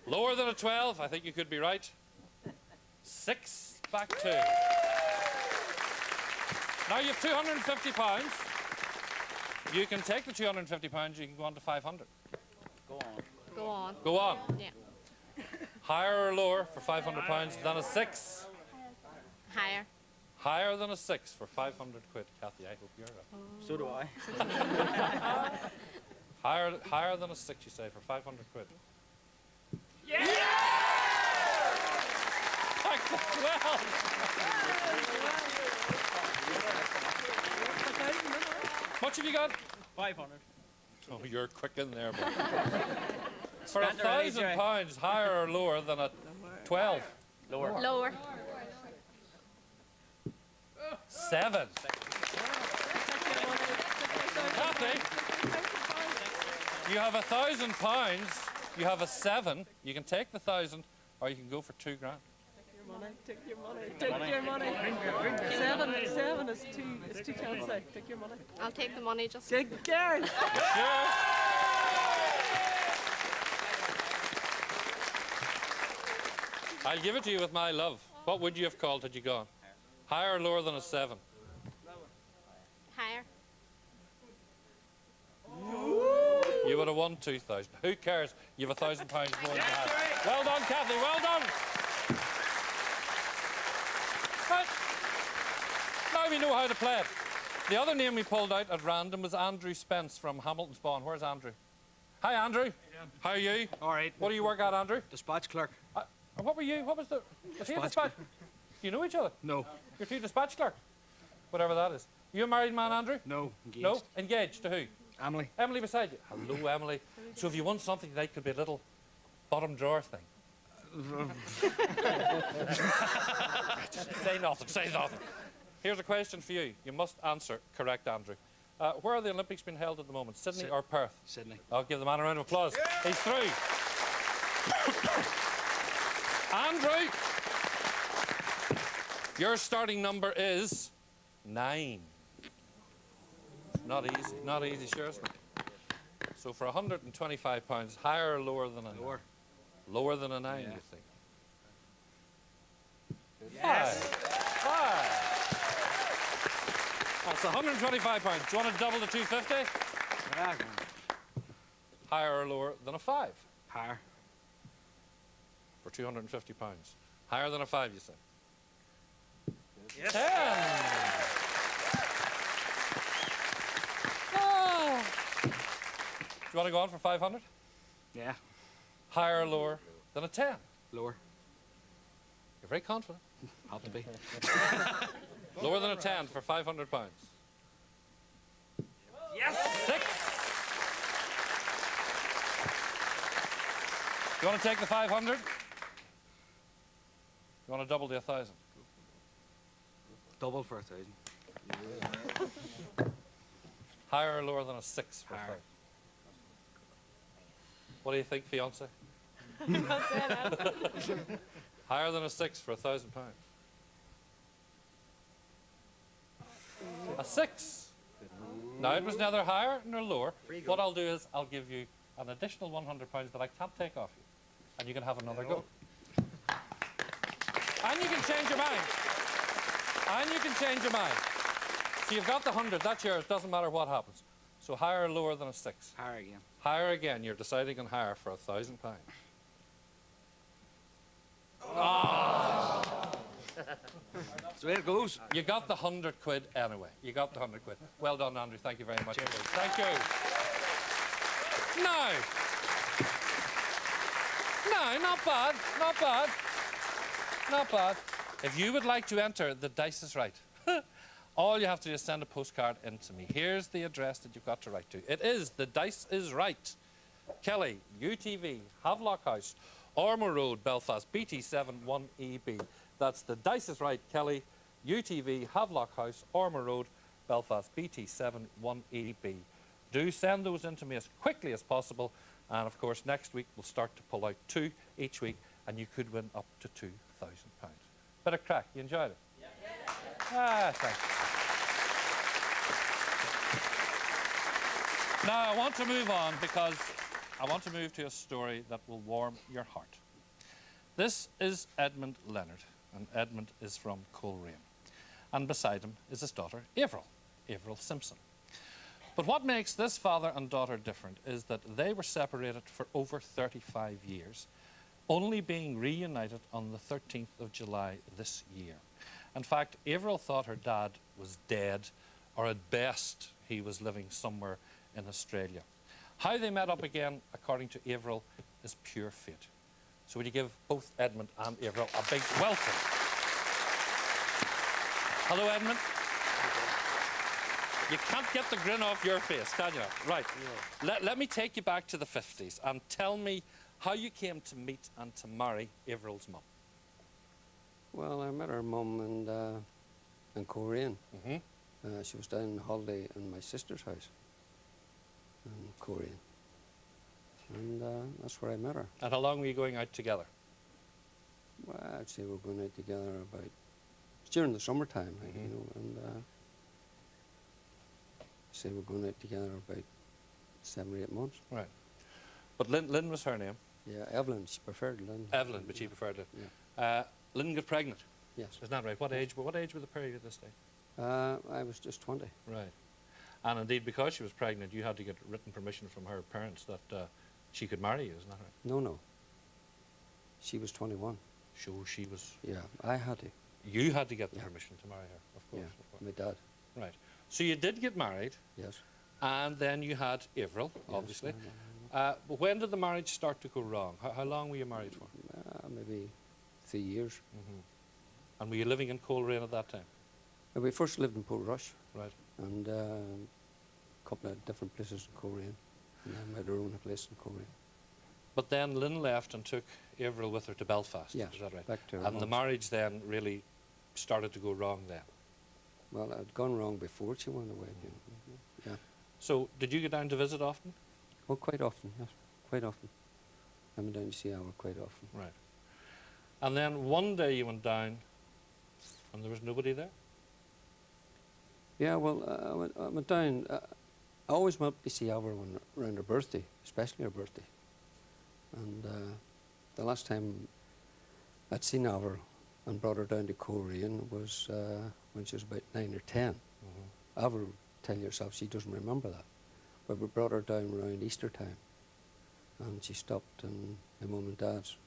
Lower than a 12, I think you could be right. 6 back 2. Now you have £250. You can take the £250, you can go on to 500. Go on. Go on. Go on. Yeah. Higher or lower for £500 than a 6? Higher. Higher than a 6 for 500 quid. Kathy, I hope you're up. So do I. Higher than a 6, you say, for 500 quid. Yeah! Back to 12. What have you got? 500. Oh, you're quick in there, boy. For £1,000, higher or lower than a 12? Lower. Lower. 7. Kathy, you have £1,000. You have a 7. You can take the 1,000, or you can go for 2 grand. Take your money. Take your money. 7 is too fancy. Take your money. I'll take the money just. Take care. Sure. I'll give it to you with my love. What would you have called had you gone? Higher or lower than a 7? Higher. You would have won 2,000. Who cares? You have £1,000 more than you have. Well done, Kathy. Well done. Right. Now we know how to play it. The other name we pulled out at random was Andrew Spence from Hamilton Spawn. Where's Andrew? Hi, Andrew. How are you? All right. What do you work at, Andrew? Dispatch clerk. And what were you? What was the... Was he a dispatch? Do you know each other? No. You're two dispatch clerk? Whatever that is. You a married man, Andrew? No. Engaged. No? Engaged to who? Emily. Emily beside you. Hello, Emily. So if you want something tonight, could be a little bottom drawer thing. Say nothing, say nothing. Here's a question for you. You must answer correct, Andrew. Where are the Olympics being held at the moment? Sydney or Perth? Sydney. I'll give the man a round of applause. Yeah. He's through. Andrew, your starting number is 9. Not easy, sure isn't it? So for £125, higher or lower than a 9? Lower. Lower than a 9, you think? Yes. 5. That's £125. Do you want to double to 250? Yeah. Higher or lower than a 5? Higher. For £250. Higher than a 5, you say? Yes. 10. Oh. Do you want to go on for 500? Yeah. Higher or lower than a 10? Lower. You're very confident. Have to be. Lower than a 10 for £500. Yes. 6. You want to take the 500? You want to double to 1,000? Double for 1,000. Higher or lower than a 6 for 1,000? What do you think, fiance? Higher than a 6 for £1,000. A 6. Now it was neither higher nor lower. What I'll do is I'll give you an additional £100 that I can't take off you, and you can have another go. And you can change your mind. And you can change your mind. So you've got the 100. That's yours. Doesn't matter what happens. So higher or lower than a 6? Higher again. Higher again. You're deciding on higher for £1,000. Oh. That's the way it goes. You got the 100 quid anyway. You got the 100 quid. Well done, Andrew. Thank you very much. Thank you. No. No, not bad. Not bad. Not bad. If you would like to enter The Dice is Right, all you have to do is send a postcard in to me. Here's the address that you've got to write to. It is The Dice is Right, Kelly, UTV, Havelock House, Ormo Road, Belfast, BT7 1EB. That's The Dice is Right, Kelly, UTV, Havelock House, Ormo Road, Belfast, BT7 1EB. Do send those in to me as quickly as possible. And of course, next week we'll start to pull out 2 each week, and you could win up to £2,000. Bit of crack. You enjoyed it? Ah, thanks. Now I want to move on because I want to move to a story that will warm your heart. This is Edmund Leonard, and Edmund is from Coleraine. And beside him is his daughter, Avril Simpson. But what makes this father and daughter different is that they were separated for over 35 years, only being reunited on the 13th of July this year. In fact, Avril thought her dad was dead, or at best, he was living somewhere in Australia. How they met up again, according to Avril, is pure fate. So would you give both Edmund and Avril a big welcome? Hello, Edmund. You can't get the grin off your face, can you? Right. Yeah. Let me take you back to the 50s and tell me how you came to meet and to marry Avril's mum. Well, I met her mum in Coleraine. She was down on holiday in my sister's house in Coleraine. and that's where I met her. And how long were you going out together? Well, I'd say we're going out together about during the summertime, like, you know, and say we're going out together about 7 or 8 months. Right. But Lynn was her name. Yeah, Evelyn. She preferred Lynn. Evelyn, but she preferred it. Yeah. Lynn got pregnant. Yes. Isn't that right? What age? What age were the pair of you at this stage? I was just 20. Right. And indeed, because she was pregnant, you had to get written permission from her parents that she could marry you. Isn't that right? No, no. She was 21. So she was. Yeah, I had to. You had to get the permission to marry her, of course. Yeah, my dad. Right. So you did get married. Yes. And then you had Avril, obviously. Yes, but when did the marriage start to go wrong? How long were you married for? Maybe 3 years. And were you living in Coleraine at that time? We first lived in Portrush. Right. And a couple of different places in Coleraine. And then we had our own place in Coleraine. But then Lynn left and took Avril with her to Belfast. Yes, is that right? back to her And the mom's. marriage then really started to go wrong then. Well, it had gone wrong before she went away. You know. Yeah. So did you go down to visit often? Oh, quite often, yes. Quite often. I went down to see her quite often. Right. And then one day you went down and there was nobody there? Yeah, well, I went down. I always went up to see Avril around her birthday, especially her birthday. And the last time I'd seen Avril and brought her down to Coleraine was when she was about 9 or 10. Avril, tell yourself, she doesn't remember that. But we brought her down around Easter time. And she stopped in my mum and dad's.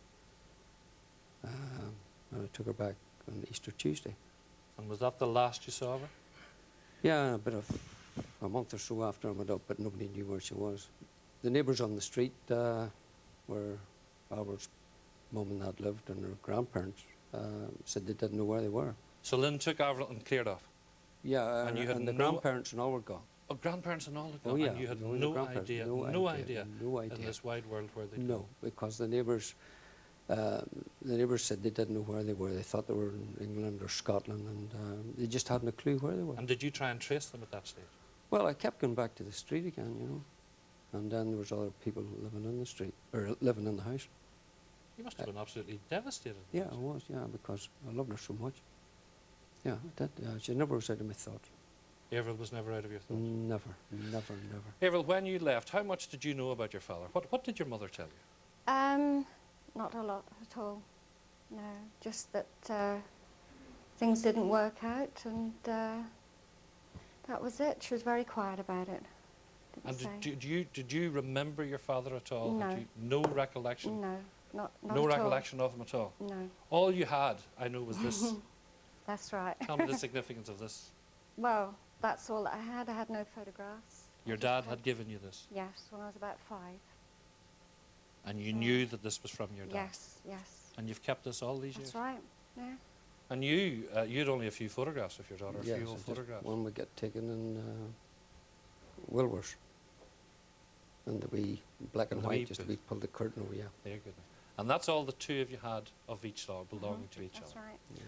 And I took her back on Easter Tuesday. And was that the last you saw of her? Yeah, a month or so after I went up, but nobody knew where she was. The neighbours on the street where Albert's mum and dad lived and her grandparents said they didn't know where they were. So Lynn took Avril and cleared off? Yeah, and you had the grandparents and all were gone. Oh, grandparents and all had gone? Oh, yeah. And you had No, no grandparents, idea, no no idea, idea no idea. in this wide world where they'd No, gone? because the neighbours said they didn't know where they were. They thought they were in England or Scotland, and they just hadn't a clue where they were. And did you try and trace them at that stage? Well, I kept going back to the street again, you know. And then there was other people living in the street, or living in the house. You must have been absolutely devastated. Yeah, I was, yeah, because I loved her so much. Yeah, I did. She never was out of my thoughts. Avril was never out of your thoughts? Never, never, never. Avril, when you left, how much did you know about your father? What did your mother tell you? Not a lot at all. No, just that things didn't work out, and that was it. She was very quiet about it. And did you remember your father at all? No. Had you no recollection? No, not no at all. recollection of him at all? No. All you had, I know, was this. That's right. Tell me the significance of this. Well, that's all I had. I had no photographs. Your dad had given you this? Yes, when I was about 5. And you knew that this was from your dad? Yes, yes. And you've kept this all these years? That's right, yeah. And you had only a few photographs of your daughter, a Yes, few old just photographs. one we get taken in Wilworth. And the wee black and The white, wee just booth. we pulled the curtain over, yeah. There, goodness. And that's all the two of you had of each dog, belonging to each That's other. right. Yeah.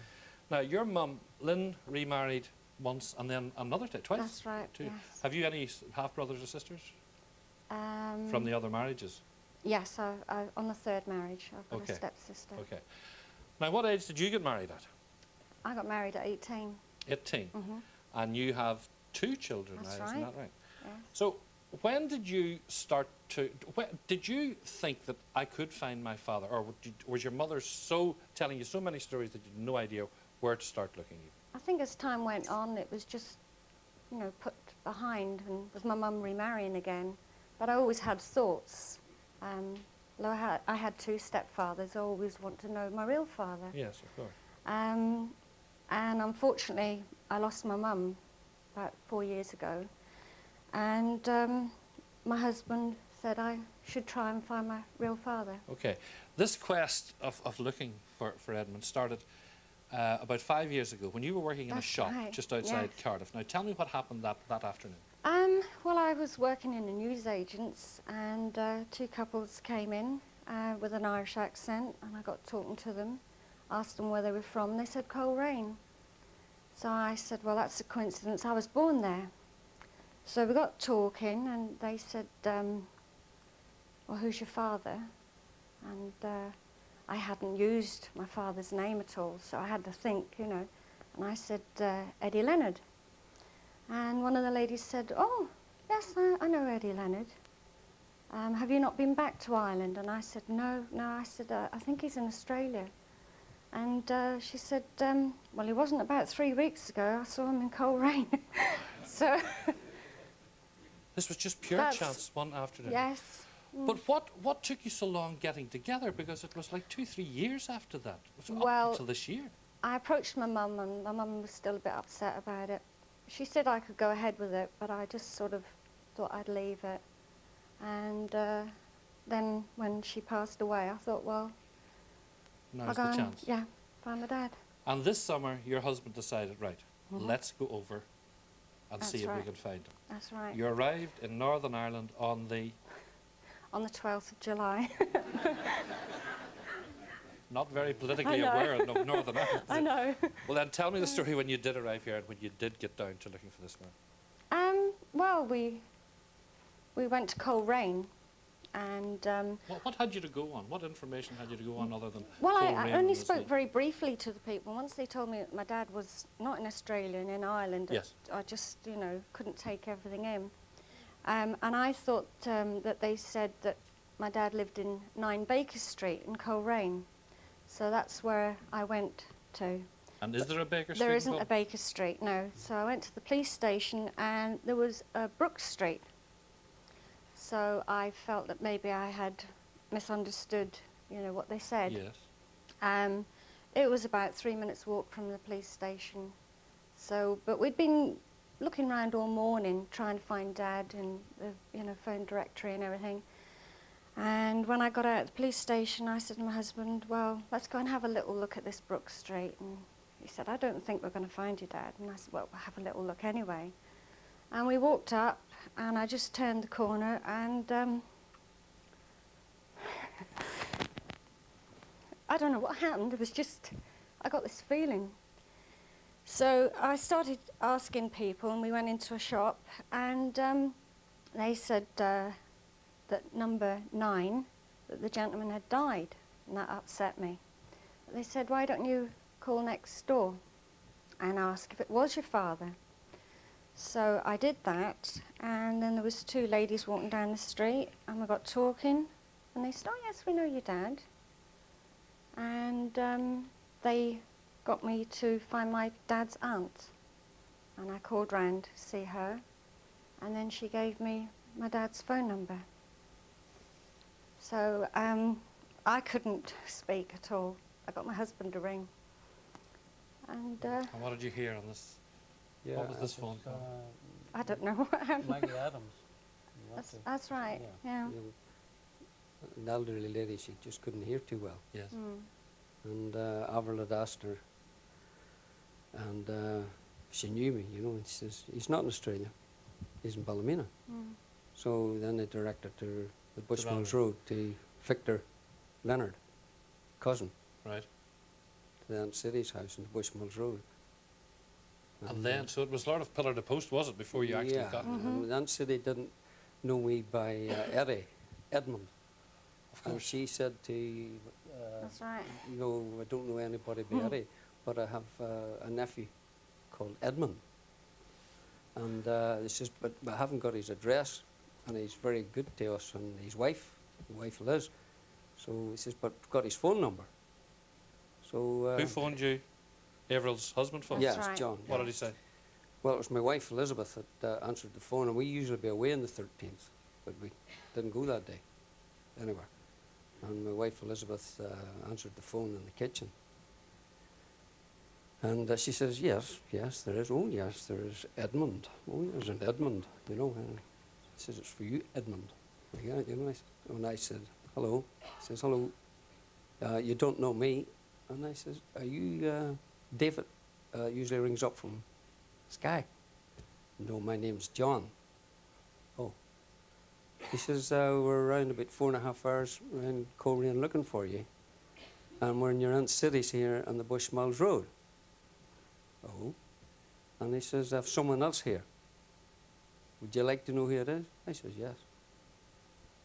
Now, your mum, Lynn, remarried once and then another time, twice? That's right, Two. yes. Have you any half-brothers or sisters from the other marriages? Yes, on the 3rd marriage. I've got Okay. a stepsister. Okay. Now, what age did you get married at? I got married at 18. 18. Mhm. And you have 2 children That's now, isn't right. that right? Yes. So, when did you start to, did you think that I could find my father? Or was your mother telling you so many stories that you had no idea where to start looking even? I think as time went on, it was just, you know, put behind, and with my mum remarrying again. But I always had thoughts. Though I had 2 stepfathers, I always want to know my real father. Yes, of course. And unfortunately, I lost my mum about 4 years ago. And my husband said I should try and find my real father. Okay. This quest of looking for Edmund started about 5 years ago when you were working in a That's shop right, just outside yes. Cardiff. Now, tell me what happened that afternoon. Well, I was working in a newsagent's, and 2 couples came in with an Irish accent, and I got talking to them, asked them where they were from. They said Coleraine. So I said, well, that's a coincidence. I was born there. So we got talking, and they said, well, who's your father? And I hadn't used my father's name at all, so I had to think, you know. And I said, Eddie Leonard. And one of the ladies said, oh, yes, I know Eddie Leonard. Have you not been back to Ireland? And I said, no. I said, I think he's in Australia. And she said, well, he wasn't about 3 weeks ago. I saw him in Coleraine. So This was just pure chance, one afternoon. Yes. But what took you so long getting together? Because it was like 2-3 years after that. It was Well, up until this year. I approached my mum, and my mum was still a bit upset about it. She said I could go ahead with it, but I just sort of thought I'd leave it. And then when she passed away, I thought, well, Now's the chance. Yeah, find my dad. And this summer, your husband decided, right, let's go over and That's see if we right. can find him. That's right. You arrived in Northern Ireland on the... On the 12th of July. Not very politically aware of Northern Ireland. I know. Well, then tell me the story when you did arrive here and when you did get down to looking for this man. Well, we went to Coleraine, and... What had you to go on? What information had you to go on other than Well, I Coleraine only and spoke very briefly to the people. Once they told me that my dad was not in Australia and in Ireland, yes. I just, you know, couldn't take everything in. And I thought that they said that my dad lived in 9 Baker Street in Coleraine. So that's where I went to. And is there a Baker Street? There isn't a Baker Street, no. So I went to the police station and there was a Brook Street. So I felt that maybe I had misunderstood, you know, what they said. Yes. It was about 3 minutes walk from the police station. So, but we'd been looking around all morning trying to find Dad and the, you know, phone directory and everything. And when I got out of the police station, I said to my husband, well, let's go and have a little look at this Brook Street. And he said, I don't think we're going to find you, Dad. And I said, well, we'll have a little look anyway. And we walked up, and I just turned the corner, and I don't know what happened. It was just, I got this feeling. So I started asking people, and we went into a shop, and they said that number 9, that the gentleman had died, and that upset me. They said, why don't you call next door and ask if it was your father? So I did that, and then there was 2 ladies walking down the street, and we got talking, and they said, oh yes, we know your dad. And they got me to find my dad's aunt, and I called round to see her, and then she gave me my dad's phone number. So I couldn't speak at all. I got my husband to ring. And what did you hear on this? Yeah, what was this phone call? I don't know what happened. Maggie Adams. That's right, yeah. An elderly lady, she just couldn't hear too well. Yes. And Avril had asked her, and she knew me, you know, and she says, he's not in Australia, he's in Ballymena. So then they directed her to the Bushmills Road to Victor Leonard, cousin. Right. To the Aunt City's house in the Bushmills Road. And then, so it was sort of pillar to post, was it, before you actually got it? And Aunt City didn't know me by Edmund. Of course. And she said to that's right. You know, I don't know anybody by Eddie, but I have a nephew called Edmund. And he says, but I haven't got his address, and he's very good to us, and his wife Liz. So he says, but I've got his phone number. So who phoned you? Avril's husband phoned? Yes, right. John. What did he say? Well, it was my wife Elizabeth that answered the phone, and we usually be away on the 13th, but we didn't go that day anywhere. And my wife Elizabeth answered the phone in the kitchen. And she says, yes, there is. Oh, yes, there is Edmund. Oh, there's an Edmund, you know. She says, it's for you, Edmund. Yeah, you know, and I said, hello. He says, hello. You don't know me. And I says, are you David? Usually rings up from Skye. No, my name's John. Oh. He says, we're around about 4.5 hours around Coleraine looking for you. And we're in your Aunt City's here on the Bushmills Road. Oh. And he says, I have someone else here. Would you like to know who it is? I says, yes.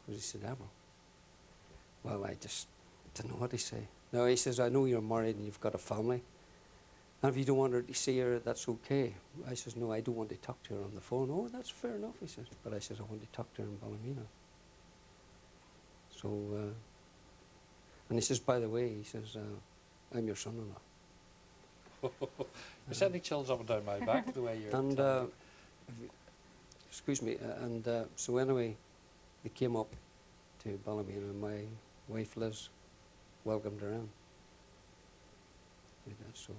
Because he said, Avril. well, I just didn't know what to say. No, he says, I know you're married and you've got a family. And if you don't want her to see her, that's okay. I says, no, I don't want to talk to her on the phone. Oh, that's fair enough, he says. But I says, I want to talk to her in Ballymena. So, and he says, by the way, he says, I'm your son-in-law. You're sending chills up and down my back the way you're And, telling me. excuse me, so anyway, they came up to Ballymena and my wife Liz welcomed her in. So.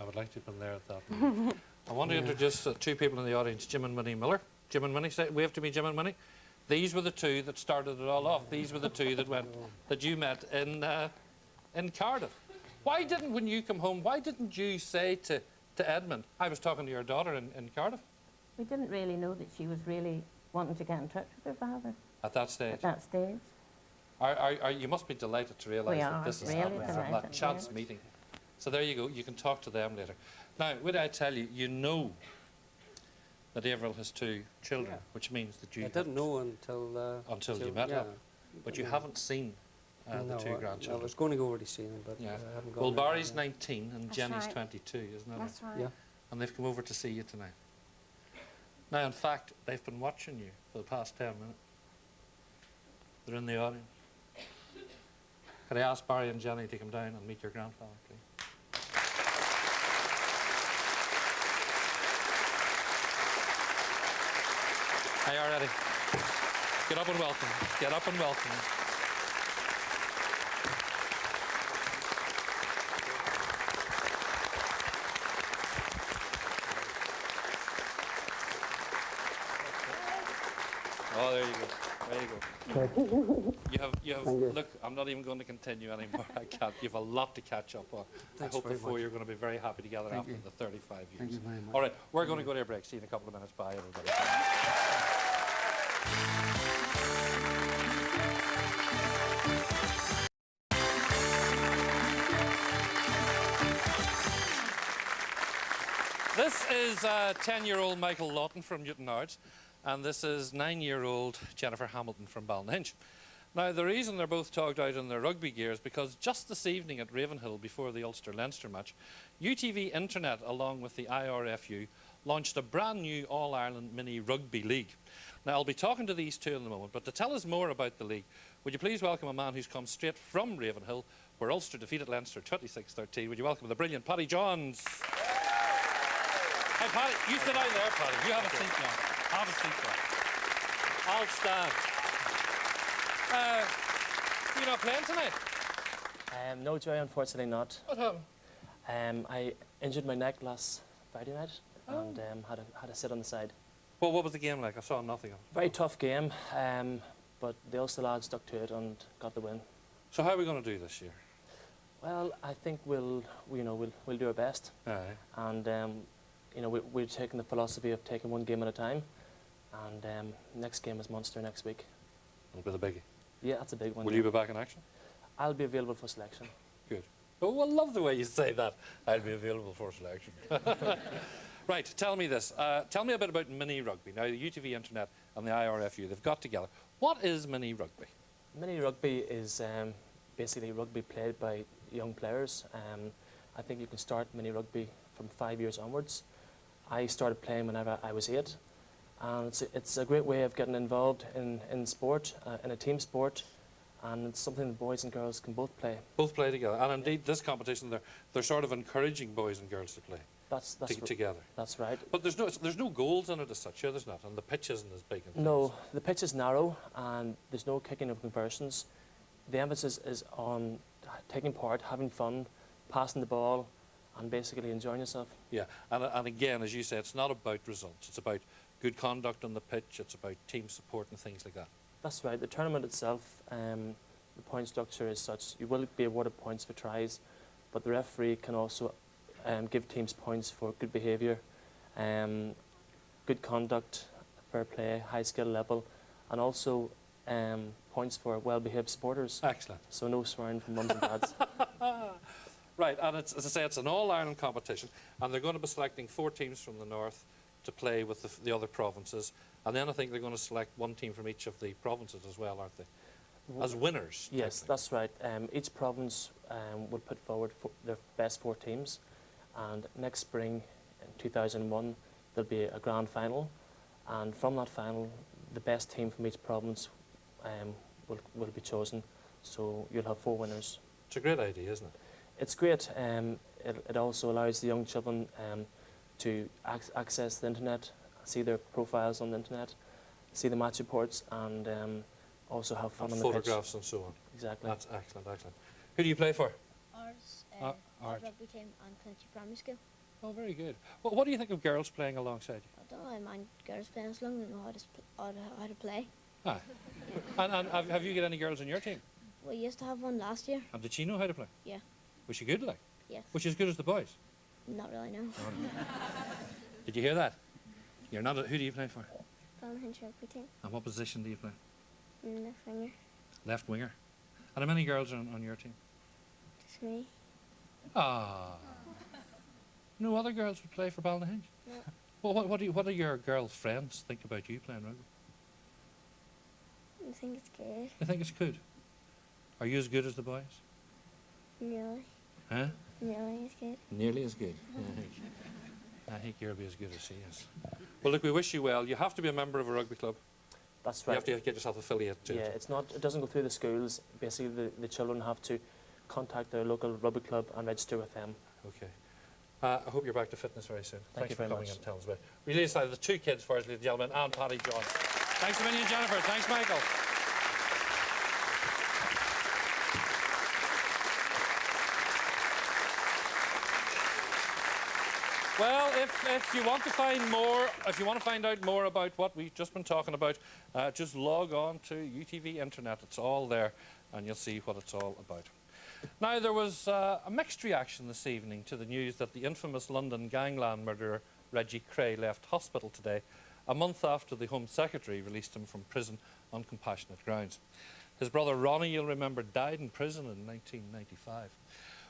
I would like to have been there at that moment. I want to introduce two people in the audience, Jim and Minnie Miller. Jim and Minnie, say wave to me, Jim and Minnie. These were the two that started it all off. These were the two that you met in Cardiff. Why didn't, when you come home, why didn't you say to Edmund, I was talking to your daughter in Cardiff? We didn't really know that she was really wanting to get in touch with her father. At that stage? At that stage. You must be delighted to realise that this is really happening from that chance meeting. So there you go, you can talk to them later. Now, would I tell you, you know that Avril has two children, which means that you... I didn't know until you met her. But you haven't seen the two grandchildren. I was going to go over to see them, but I haven't gone. Well, Barry's 19 and That's Jenny's right. 22, isn't it? That's right. Yeah. And they've come over to see you tonight. Now, in fact, they've been watching you for the past 10 minutes. They're in the audience. Could I ask Barry and Jenny to come down and meet your grandfather, please? Are you all ready? Get up and welcome. Get up and welcome. Oh, there you go. There you go. You have. Look, I'm not even going to continue anymore. I can't. You have a lot to catch up on. Thanks I hope very the four much. you're going to be very happy together Thank after you. the 35 years. Thank you very much. All right, we're going to go to a break. See you in a couple of minutes. Bye, everybody. This is 10-year-old Michael Lawton from Newton Ards, and this is 9-year-old Jennifer Hamilton from Ballinhinch. Now, the reason they're both togged out in their rugby gear is because just this evening at Ravenhill, before the Ulster-Leinster match, UTV Internet, along with the IRFU, launched a brand new All-Ireland Mini Rugby League. Now, I'll be talking to these two in a moment, but to tell us more about the league, would you please welcome a man who's come straight from Ravenhill, where Ulster defeated Leinster 26-13. Would you welcome the brilliant Paddy Johns? Hey, Paddy, you sit down there, Paddy. You have a seat now. Have a seat there. I'll stand. You're not playing tonight? No, Joy, unfortunately not. What happened? I injured my neck last Friday night and had to sit on the side. Well, what was the game like? I saw nothing of it. Very tough game, but the Ulster lads stuck to it and got the win. So how are we going to do this year? Well, I think we'll do our best. Aye. And we're taking the philosophy of taking one game at a time. And next game is Munster next week. It'll be the biggie. Yeah, that's a big one. Will you be back in action? I'll be available for selection. Good. Oh, I love the way you say that. I'll be available for selection. Right, tell me this. Tell me a bit about mini rugby. Now, the UTV Internet and the IRFU, they've got together. What is mini rugby? Mini rugby is basically rugby played by young players. I think you can start mini rugby from 5 years onwards. I started playing whenever I was 8. And it's a great way of getting involved in sport, in a team sport, and it's something that boys and girls can both play. Both play together. And indeed, this competition, they're sort of encouraging boys and girls to play together. That's right. But there's no goals in it as such, yeah, there's not, and the pitch isn't as big. No, the pitch is narrow, and there's no kicking of conversions. The emphasis is on taking part, having fun, passing the ball, and basically enjoying yourself. Yeah, and again, as you say, it's not about results. It's about good conduct on the pitch. It's about team support and things like that. That's right. The tournament itself, the point structure is such. You will be awarded points for tries, but the referee can also give teams points for good behaviour, good conduct, fair play, high skill level, and also points for well-behaved supporters. Excellent. So no swearing from mums and dads. Right, and it's, as I say, it's an all-Ireland competition, and they're going to be selecting 4 teams from the north to play with the other provinces, and then I think they're going to select 1 team from each of the provinces as well, aren't they? as winners? Yes, that's right. Each province will put forward their best 4 teams, and next spring, in 2001, there'll be a grand final, and from that final, the best team from each province will be chosen. So you'll have 4 winners. It's a great idea, isn't it? It's great. It also allows the young children to access the internet, see their profiles on the internet, see the match reports, and also have fun on the pitch. Photographs and so on. Exactly. That's excellent, excellent. Who do you play for? Ours, Art. rugby team and Clinton Primary School. Oh, very good. Well, what do you think of girls playing alongside you? I don't really mind girls playing as long as they know how to play. Ah. And have you got any girls on your team? We used to have one last year. And did she know how to play? Yeah. Was she good, like? Yes. Was she as good as the boys? Not really, no. Did you hear that? You're not. Who do you play for? Ballyhinch rugby team. And what position do you play? Left winger. Left winger. And how many girls are on your team? Just me. Ah. No other girls would play for Ballyhinch? No. Well, what do your girl friends think about you playing rugby? I think it's good. They think it's good. Are you as good as the boys? Nearly. Huh? Nearly as good. Nearly as good. I think you'll be as good as she is. Well, look, we wish you well. You have to be a member of a rugby club. That's right. You have to get yourself affiliated to Yeah, it. it's not. It doesn't go through the schools. Basically, the children have to contact their local rugby club and register with them. Okay. I hope you're back to fitness very soon. Thank you for very coming much. and telling us about it. Really excited. The 2 kids for us, ladies and gentlemen, and Paddy John. Thanks a million, Jennifer. Thanks, Michael. Well, if you want to find more, if you want to find out more about what we've just been talking about, just log on to UTV Internet. It's all there, and you'll see what it's all about. Now, there was a mixed reaction this evening to the news that the infamous London gangland murderer Reggie Cray left hospital today, a month after the Home Secretary released him from prison on compassionate grounds. His brother Ronnie, you'll remember, died in prison in 1995.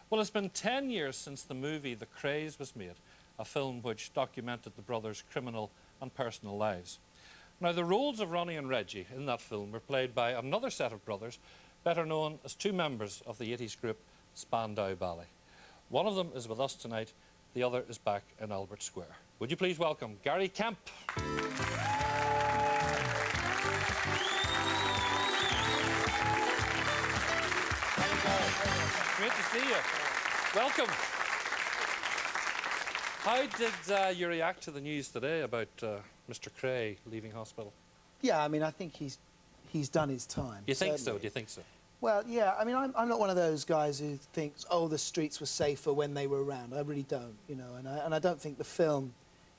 Well, it's been 10 years since the movie The Craze was made, a film which documented the brothers' criminal and personal lives. Now, the roles of Ronnie and Reggie in that film were played by another set of brothers, better known as 2 members of the 80s group Spandau Ballet. One of them is with us tonight, the other is back in Albert Square. Would you please welcome Gary Kemp. Great to see you. Welcome. How did you react to the news today about Mr. Cray leaving hospital? Yeah, I mean, I think he's done his time. You think so? certainly. Do you think so? Well, yeah, I mean, I'm not one of those guys who thinks, oh, the streets were safer when they were around. I really don't, you know, and I don't think the film,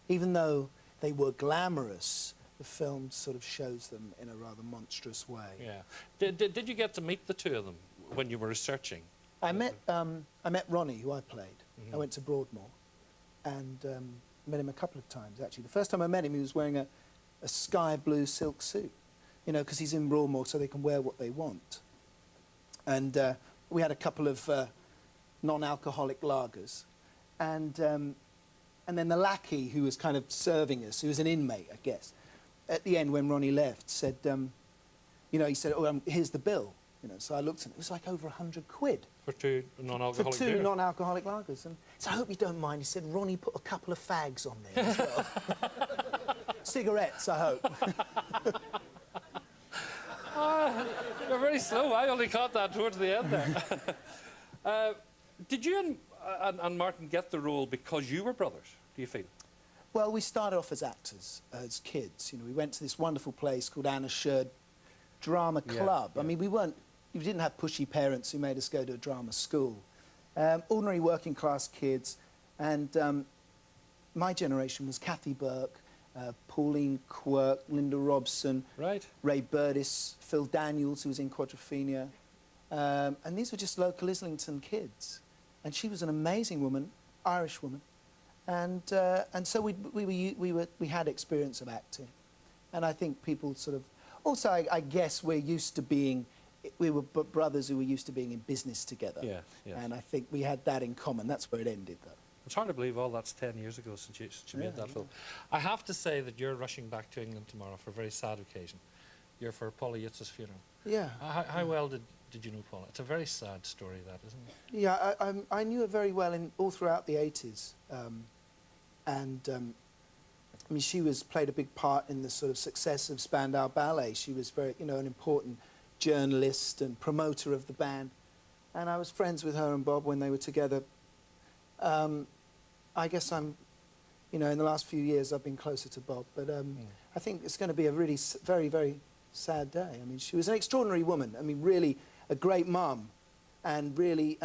even though they were glamorous, the film sort of shows them in a rather monstrous way. Yeah. Did you get to meet the 2 of them when you were researching? I met Ronnie, who I played. I went to Broadmoor and met him a couple of times, actually. The first time I met him, he was wearing a sky blue silk suit, you know, because he's in Broadmoor, so they can wear what they want. And we had a couple of non-alcoholic lagers. And then the lackey who was kind of serving us, who was an inmate, I guess, at the end when Ronnie left, said, you know, he said, oh, here's the bill. You know, so I looked at it. It was like over £100. For 2 non-alcoholic For 2 beer? non-alcoholic lagers. And so I hope you don't mind. He said, Ronnie put a couple of fags on there as well. Cigarettes, I hope. You're very slow. I only caught that towards the end there. Did you and Martin get the role because you were brothers, do you feel? Well, we started off as actors, as kids. You know, we went to this wonderful place called Anna Sherd Drama Club. I mean, we didn't have pushy parents who made us go to a drama school. Ordinary working class kids. And my generation was Kathy Burke, Pauline Quirk, Linda Robson, Ray Burdis, Phil Daniels, who was in Quadrophenia. And these were just local Islington kids. And she was an amazing woman, Irish woman. And so we had experience of acting. And I think people sort of... Also, I guess we're used to being... We were brothers who were used to being in business together. Yeah, yeah. And I think we had that in common. That's where it ended, though. It's hard to believe all that's 10 years ago since you made that film. I have to say that you're rushing back to England tomorrow for a very sad occasion. You're for Paula Yates' funeral. Yeah. How well did you know Paula? It's a very sad story, that, isn't it? Yeah, I knew her very well all throughout the 80s. I mean, she played a big part in the sort of success of Spandau Ballet. She was very, you know, an important journalist and promoter of the band. And I was friends with her and Bob when they were together. I guess you know, in the last few years I've been closer to Bob. But I think it's going to be a really very, very sad day. I mean, she was an extraordinary woman. I mean, really a great mum, and really,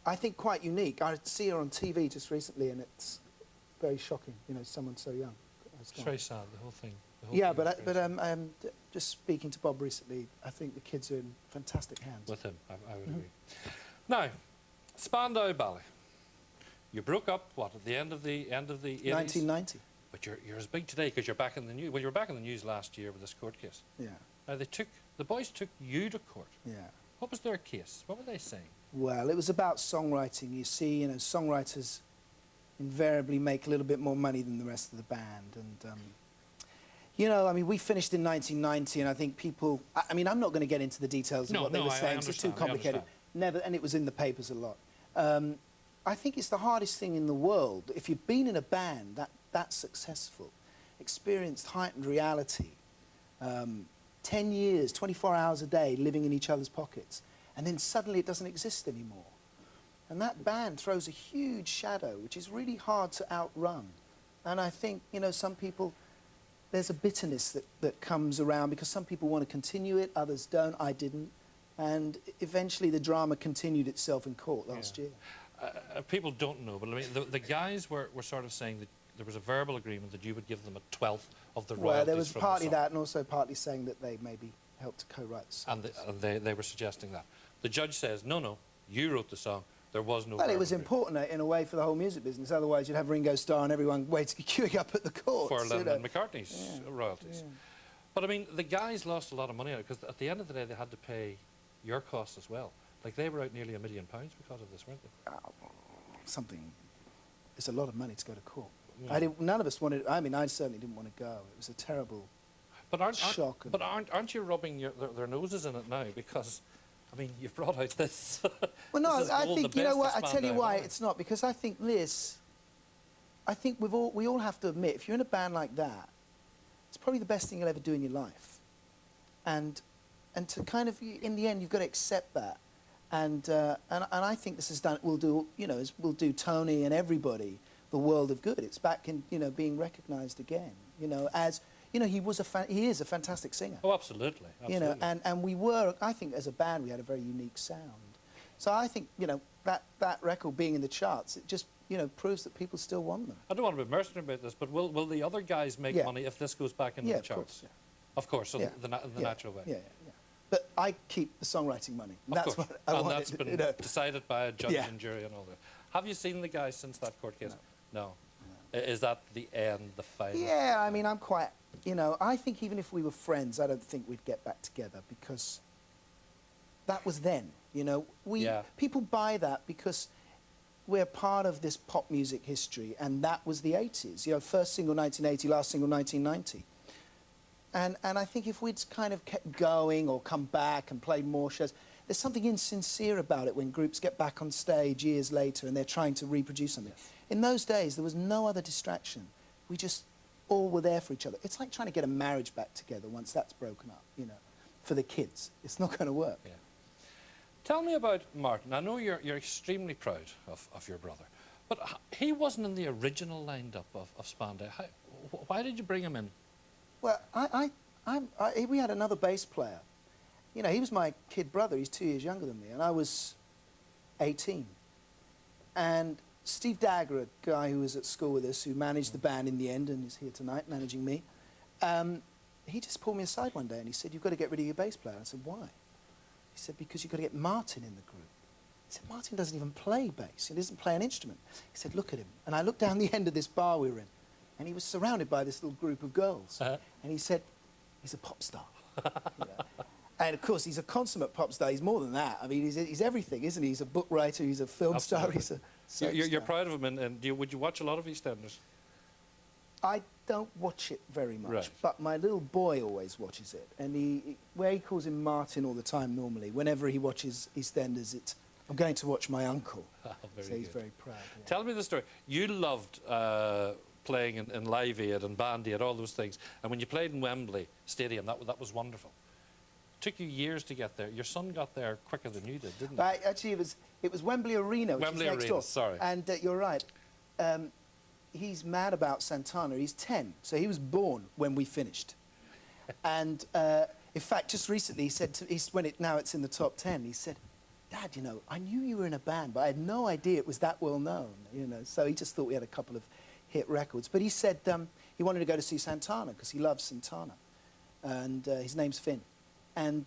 I think, quite unique. I see her on TV just recently, and it's very shocking. You know, someone so young. It's very sad, the whole thing. Yeah, but just speaking to Bob recently, I think the kids are in fantastic hands. With him, I would agree. Now, Spandau Ballet. You broke up what at the end of the 80s? 1990. But you're as big today because you're back in the news. Well, you were back in the news last year with this court case. Yeah. Now the boys took you to court. Yeah. What was their case? What were they saying? Well, it was about songwriting. You see, you know, songwriters invariably make a little bit more money than the rest of the band, and you know, I mean, we finished in 1990, and I think people. I mean, I'm not going to get into the details of what they were saying. It's too complicated. Never, and it was in the papers a lot. I think it's the hardest thing in the world. If you've been in a band that's successful, experienced heightened reality, 10 years, 24 hours a day, living in each other's pockets, and then suddenly it doesn't exist anymore. And that band throws a huge shadow, which is really hard to outrun. And I think, you know, some people, there's a bitterness that comes around because some people want to continue it, others don't. I didn't. And eventually the drama continued itself in court last year. People don't know, but I mean, the guys were sort of saying that there was a verbal agreement that you would give them a 12th of the royalties. Well, there was from partly the song. that, and also partly saying that they maybe helped to co-write the song. And they were suggesting that. The judge says, no, you wrote the song. There was no. Well, it was important in a way for the whole music business. Otherwise, you'd have Ringo Starr and everyone queuing up at the courts. For Lennon and McCartney's royalties. Yeah. But I mean, the guys lost a lot of money on it because at the end of the day, they had to pay your costs as well. Like, they were out nearly £1 million because of this, weren't they? It's a lot of money to go to court. Yeah. None of us wanted. I mean, I certainly didn't want to go. It was a terrible shock. But aren't you rubbing their noses in it now? Because, I mean, you've brought out this. Well, no, I think, you know what, I tell you why it's not. Because I think I think we all have to admit, if you're in a band like that, it's probably the best thing you'll ever do in your life. And to kind of, in the end, you've got to accept that. And I think this has done, will do Tony and everybody the world of good. It's back in, you know, being recognised again, you know, as, you know, he is a fantastic singer. Oh, absolutely. You know, and we were, I think as a band we had a very unique sound. So I think, you know, that record being in the charts, it just, you know, proves that people still want them. I don't want to be mercenary about this, but will the other guys make money if this goes back into the charts? Of course, so the natural way. Yeah. But I keep the songwriting money. That's what I wanted. And that's been decided by a judge and jury and all that. Have you seen the guys since that court case? No. Is that the end, the final? Yeah, I mean, I'm quite, you know, I think even if we were friends, I don't think we'd get back together because that was then, you know. People buy that because we're part of this pop music history, and that was the 80s. You know, first single 1980, last single 1990. And I think if we'd kind of kept going or come back and played more shows, there's something insincere about it when groups get back on stage years later and they're trying to reproduce something. In those days, there was no other distraction. We just all were there for each other. It's like trying to get a marriage back together once that's broken up, you know, for the kids. It's not going to work. Yeah. Tell me about Martin. I know you're extremely proud of your brother, but he wasn't in the original lineup of Spandau. Why did you bring him in? Well, we had another bass player. You know, he was my kid brother. He's 2 years younger than me, and I was 18. And Steve Dagger, a guy who was at school with us, who managed the band in the end and is here tonight managing me, he just pulled me aside one day and he said, "You've got to get rid of your bass player." I said, "Why?" He said, "Because you've got to get Martin in the group." I said, "Martin doesn't even play bass. He doesn't play an instrument." He said, "Look at him." And I looked down the end of this bar we were in, and he was surrounded by this little group of girls. And he said, "He's a pop star." You know? And of course, he's a consummate pop star. He's more than that. I mean, he's everything, isn't he? He's a book writer, he's a film star, he's a You're proud of him, and would you watch a lot of EastEnders? I don't watch it very much, Right. but my little boy always watches it. And where he calls him Martin all the time normally, whenever he watches EastEnders, it's, I'm going to watch my uncle. Very so he's good. very proud. Yeah. Tell me the story. You loved playing in Live Aid and Band Aid, all those things. And when you played in Wembley Stadium, that was wonderful. It took you years to get there. Your son got there quicker than you did, didn't he? Actually, it was Wembley Arena, which Wembley is next Arena, door. sorry. And you're right. He's mad about Santana. He's 10, so he was born when we finished. And in fact, just recently, he said, now it's in the top 10, he said, Dad, you know, I knew you were in a band, but I had no idea it was that well known, you know. So he just thought we had a couple of hit records. But he said he wanted to go to see Santana because he loves Santana. And his name's Finn. And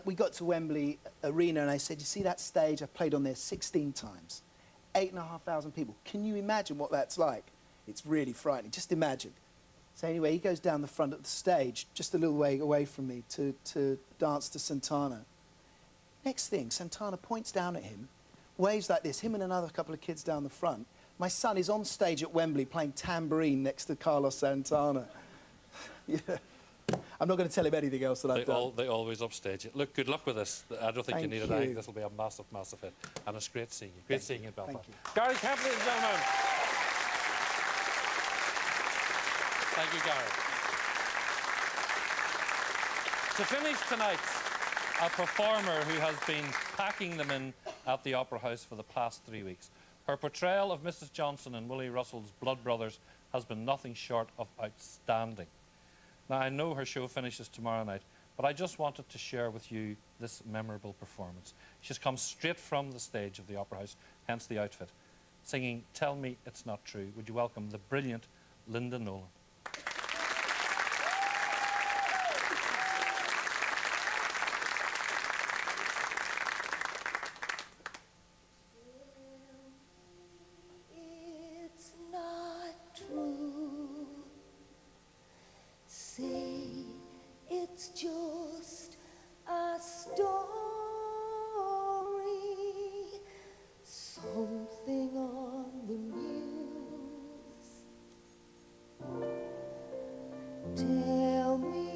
we got to Wembley Arena, and I said, you see that stage? I've played on there 16 times. 8,500 people. Can you imagine what that's like? It's really frightening. Just imagine. So anyway, he goes down the front of the stage, just a little way away from me, to dance to Santana. Next thing, Santana points down at him, waves like this, him and another couple of kids down the front. My son is on stage at Wembley playing tambourine next to Carlos Santana. Yeah. I'm not going to tell him anything else that I've done. They always upstage it. Look, good luck with this. I don't think you need it. I think this will be a massive, massive hit. And it's great seeing you. Great seeing you in Belfast. Gary Kemp, ladies and gentlemen. Thank you, Gary. To finish tonight, a performer who has been packing them in at the Opera House for the past 3 weeks. Her portrayal of Mrs. Johnson in Willie Russell's Blood Brothers has been nothing short of outstanding. Now, I know her show finishes tomorrow night, but I just wanted to share with you this memorable performance. She's come straight from the stage of the Opera House, hence the outfit, singing Tell Me It's Not True. Would you welcome the brilliant Linda Nolan? It's not true. Say it's just a story. Something on the news. Tell me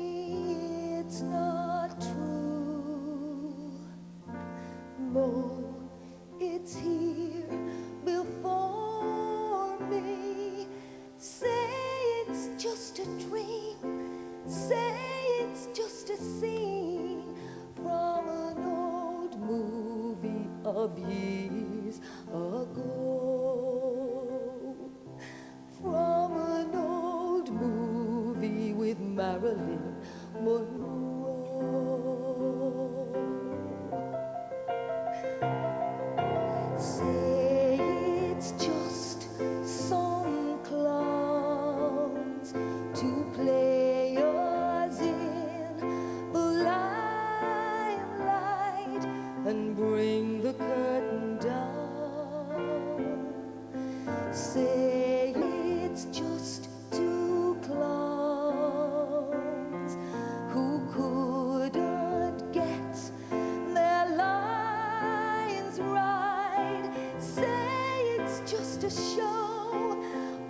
it's not true. No, it's here before me. Say it's just a dream. Say it's just a scene from an old movie of years ago. From an old movie with Marilyn Monroe. Say it's just some clowns to play us in the limelight and bring the curtain down. Say it's just two clowns who couldn't get their lines right. Say it's just a show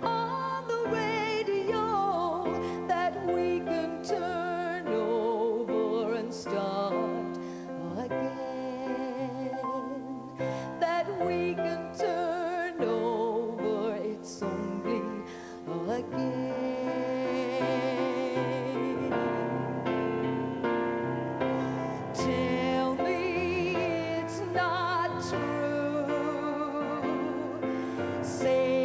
on the radio that we can turn over and start again. That we can turn over, it's only again. Tell me it's not true. Say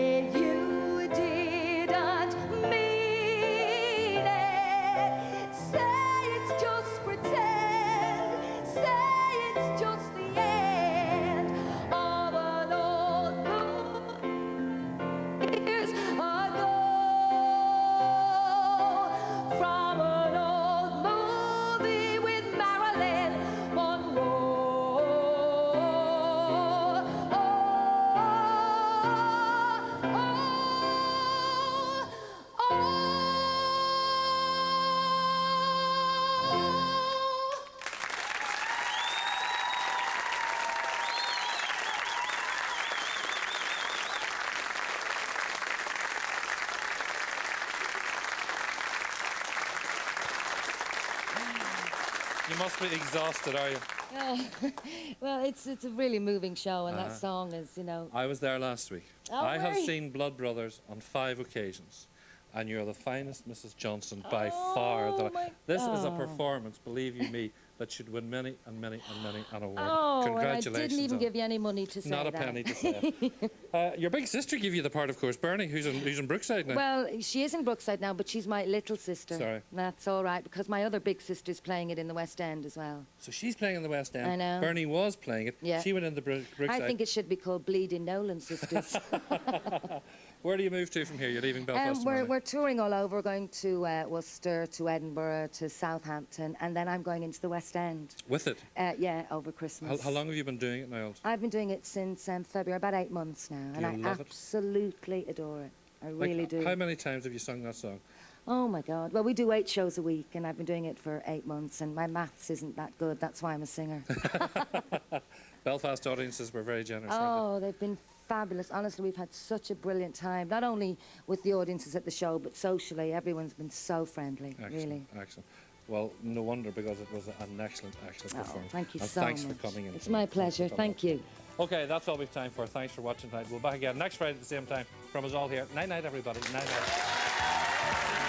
You must be exhausted, are you? Oh, well, it's a really moving show, and Uh-huh. that song is, you know. I was there last week. Oh, I have right. seen Blood Brothers on 5 occasions, and you're the finest Mrs. Johnson by far. This is a performance, believe you me, that should win many and many and many an award. Oh, and I Congratulations. didn't even on give you any money to say Not a that. penny to say. Your big sister gave you the part, of course, Bernie, who's in Brookside now. Well, she is in Brookside now, but she's my little sister. Sorry. That's all right, because my other big sister's playing it in the West End as well. So she's playing in the West End. I know. Bernie was playing it. Yeah. She went in the Brookside. I think it should be called Bleeding Nolan Sisters. Where do you move to from here? You're leaving Belfast tomorrow. We're touring all over. We're going to Worcester, to Edinburgh, to Southampton, and then I'm going into the West End. With it? Yeah, over Christmas. How long have you been doing it now? I've been doing it since February, about 8 months now, and I love it? absolutely adore it. I really do. How many times have you sung that song? Oh my God. Well, we do 8 shows a week, and I've been doing it for 8 months, and my maths isn't that good. That's why I'm a singer. Belfast audiences were very generous. Oh, they've been fabulous. Honestly, we've had such a brilliant time, not only with the audiences at the show, but socially. Everyone's been so friendly, really. Excellent. Well, no wonder, because it was an excellent performance. Thank you and so thanks much. for coming in. It's my pleasure. Thank you. Okay, that's all we've time for. Thanks for watching tonight. We'll be back again next Friday at the same time. From us all here. Night-night, everybody. Night-night.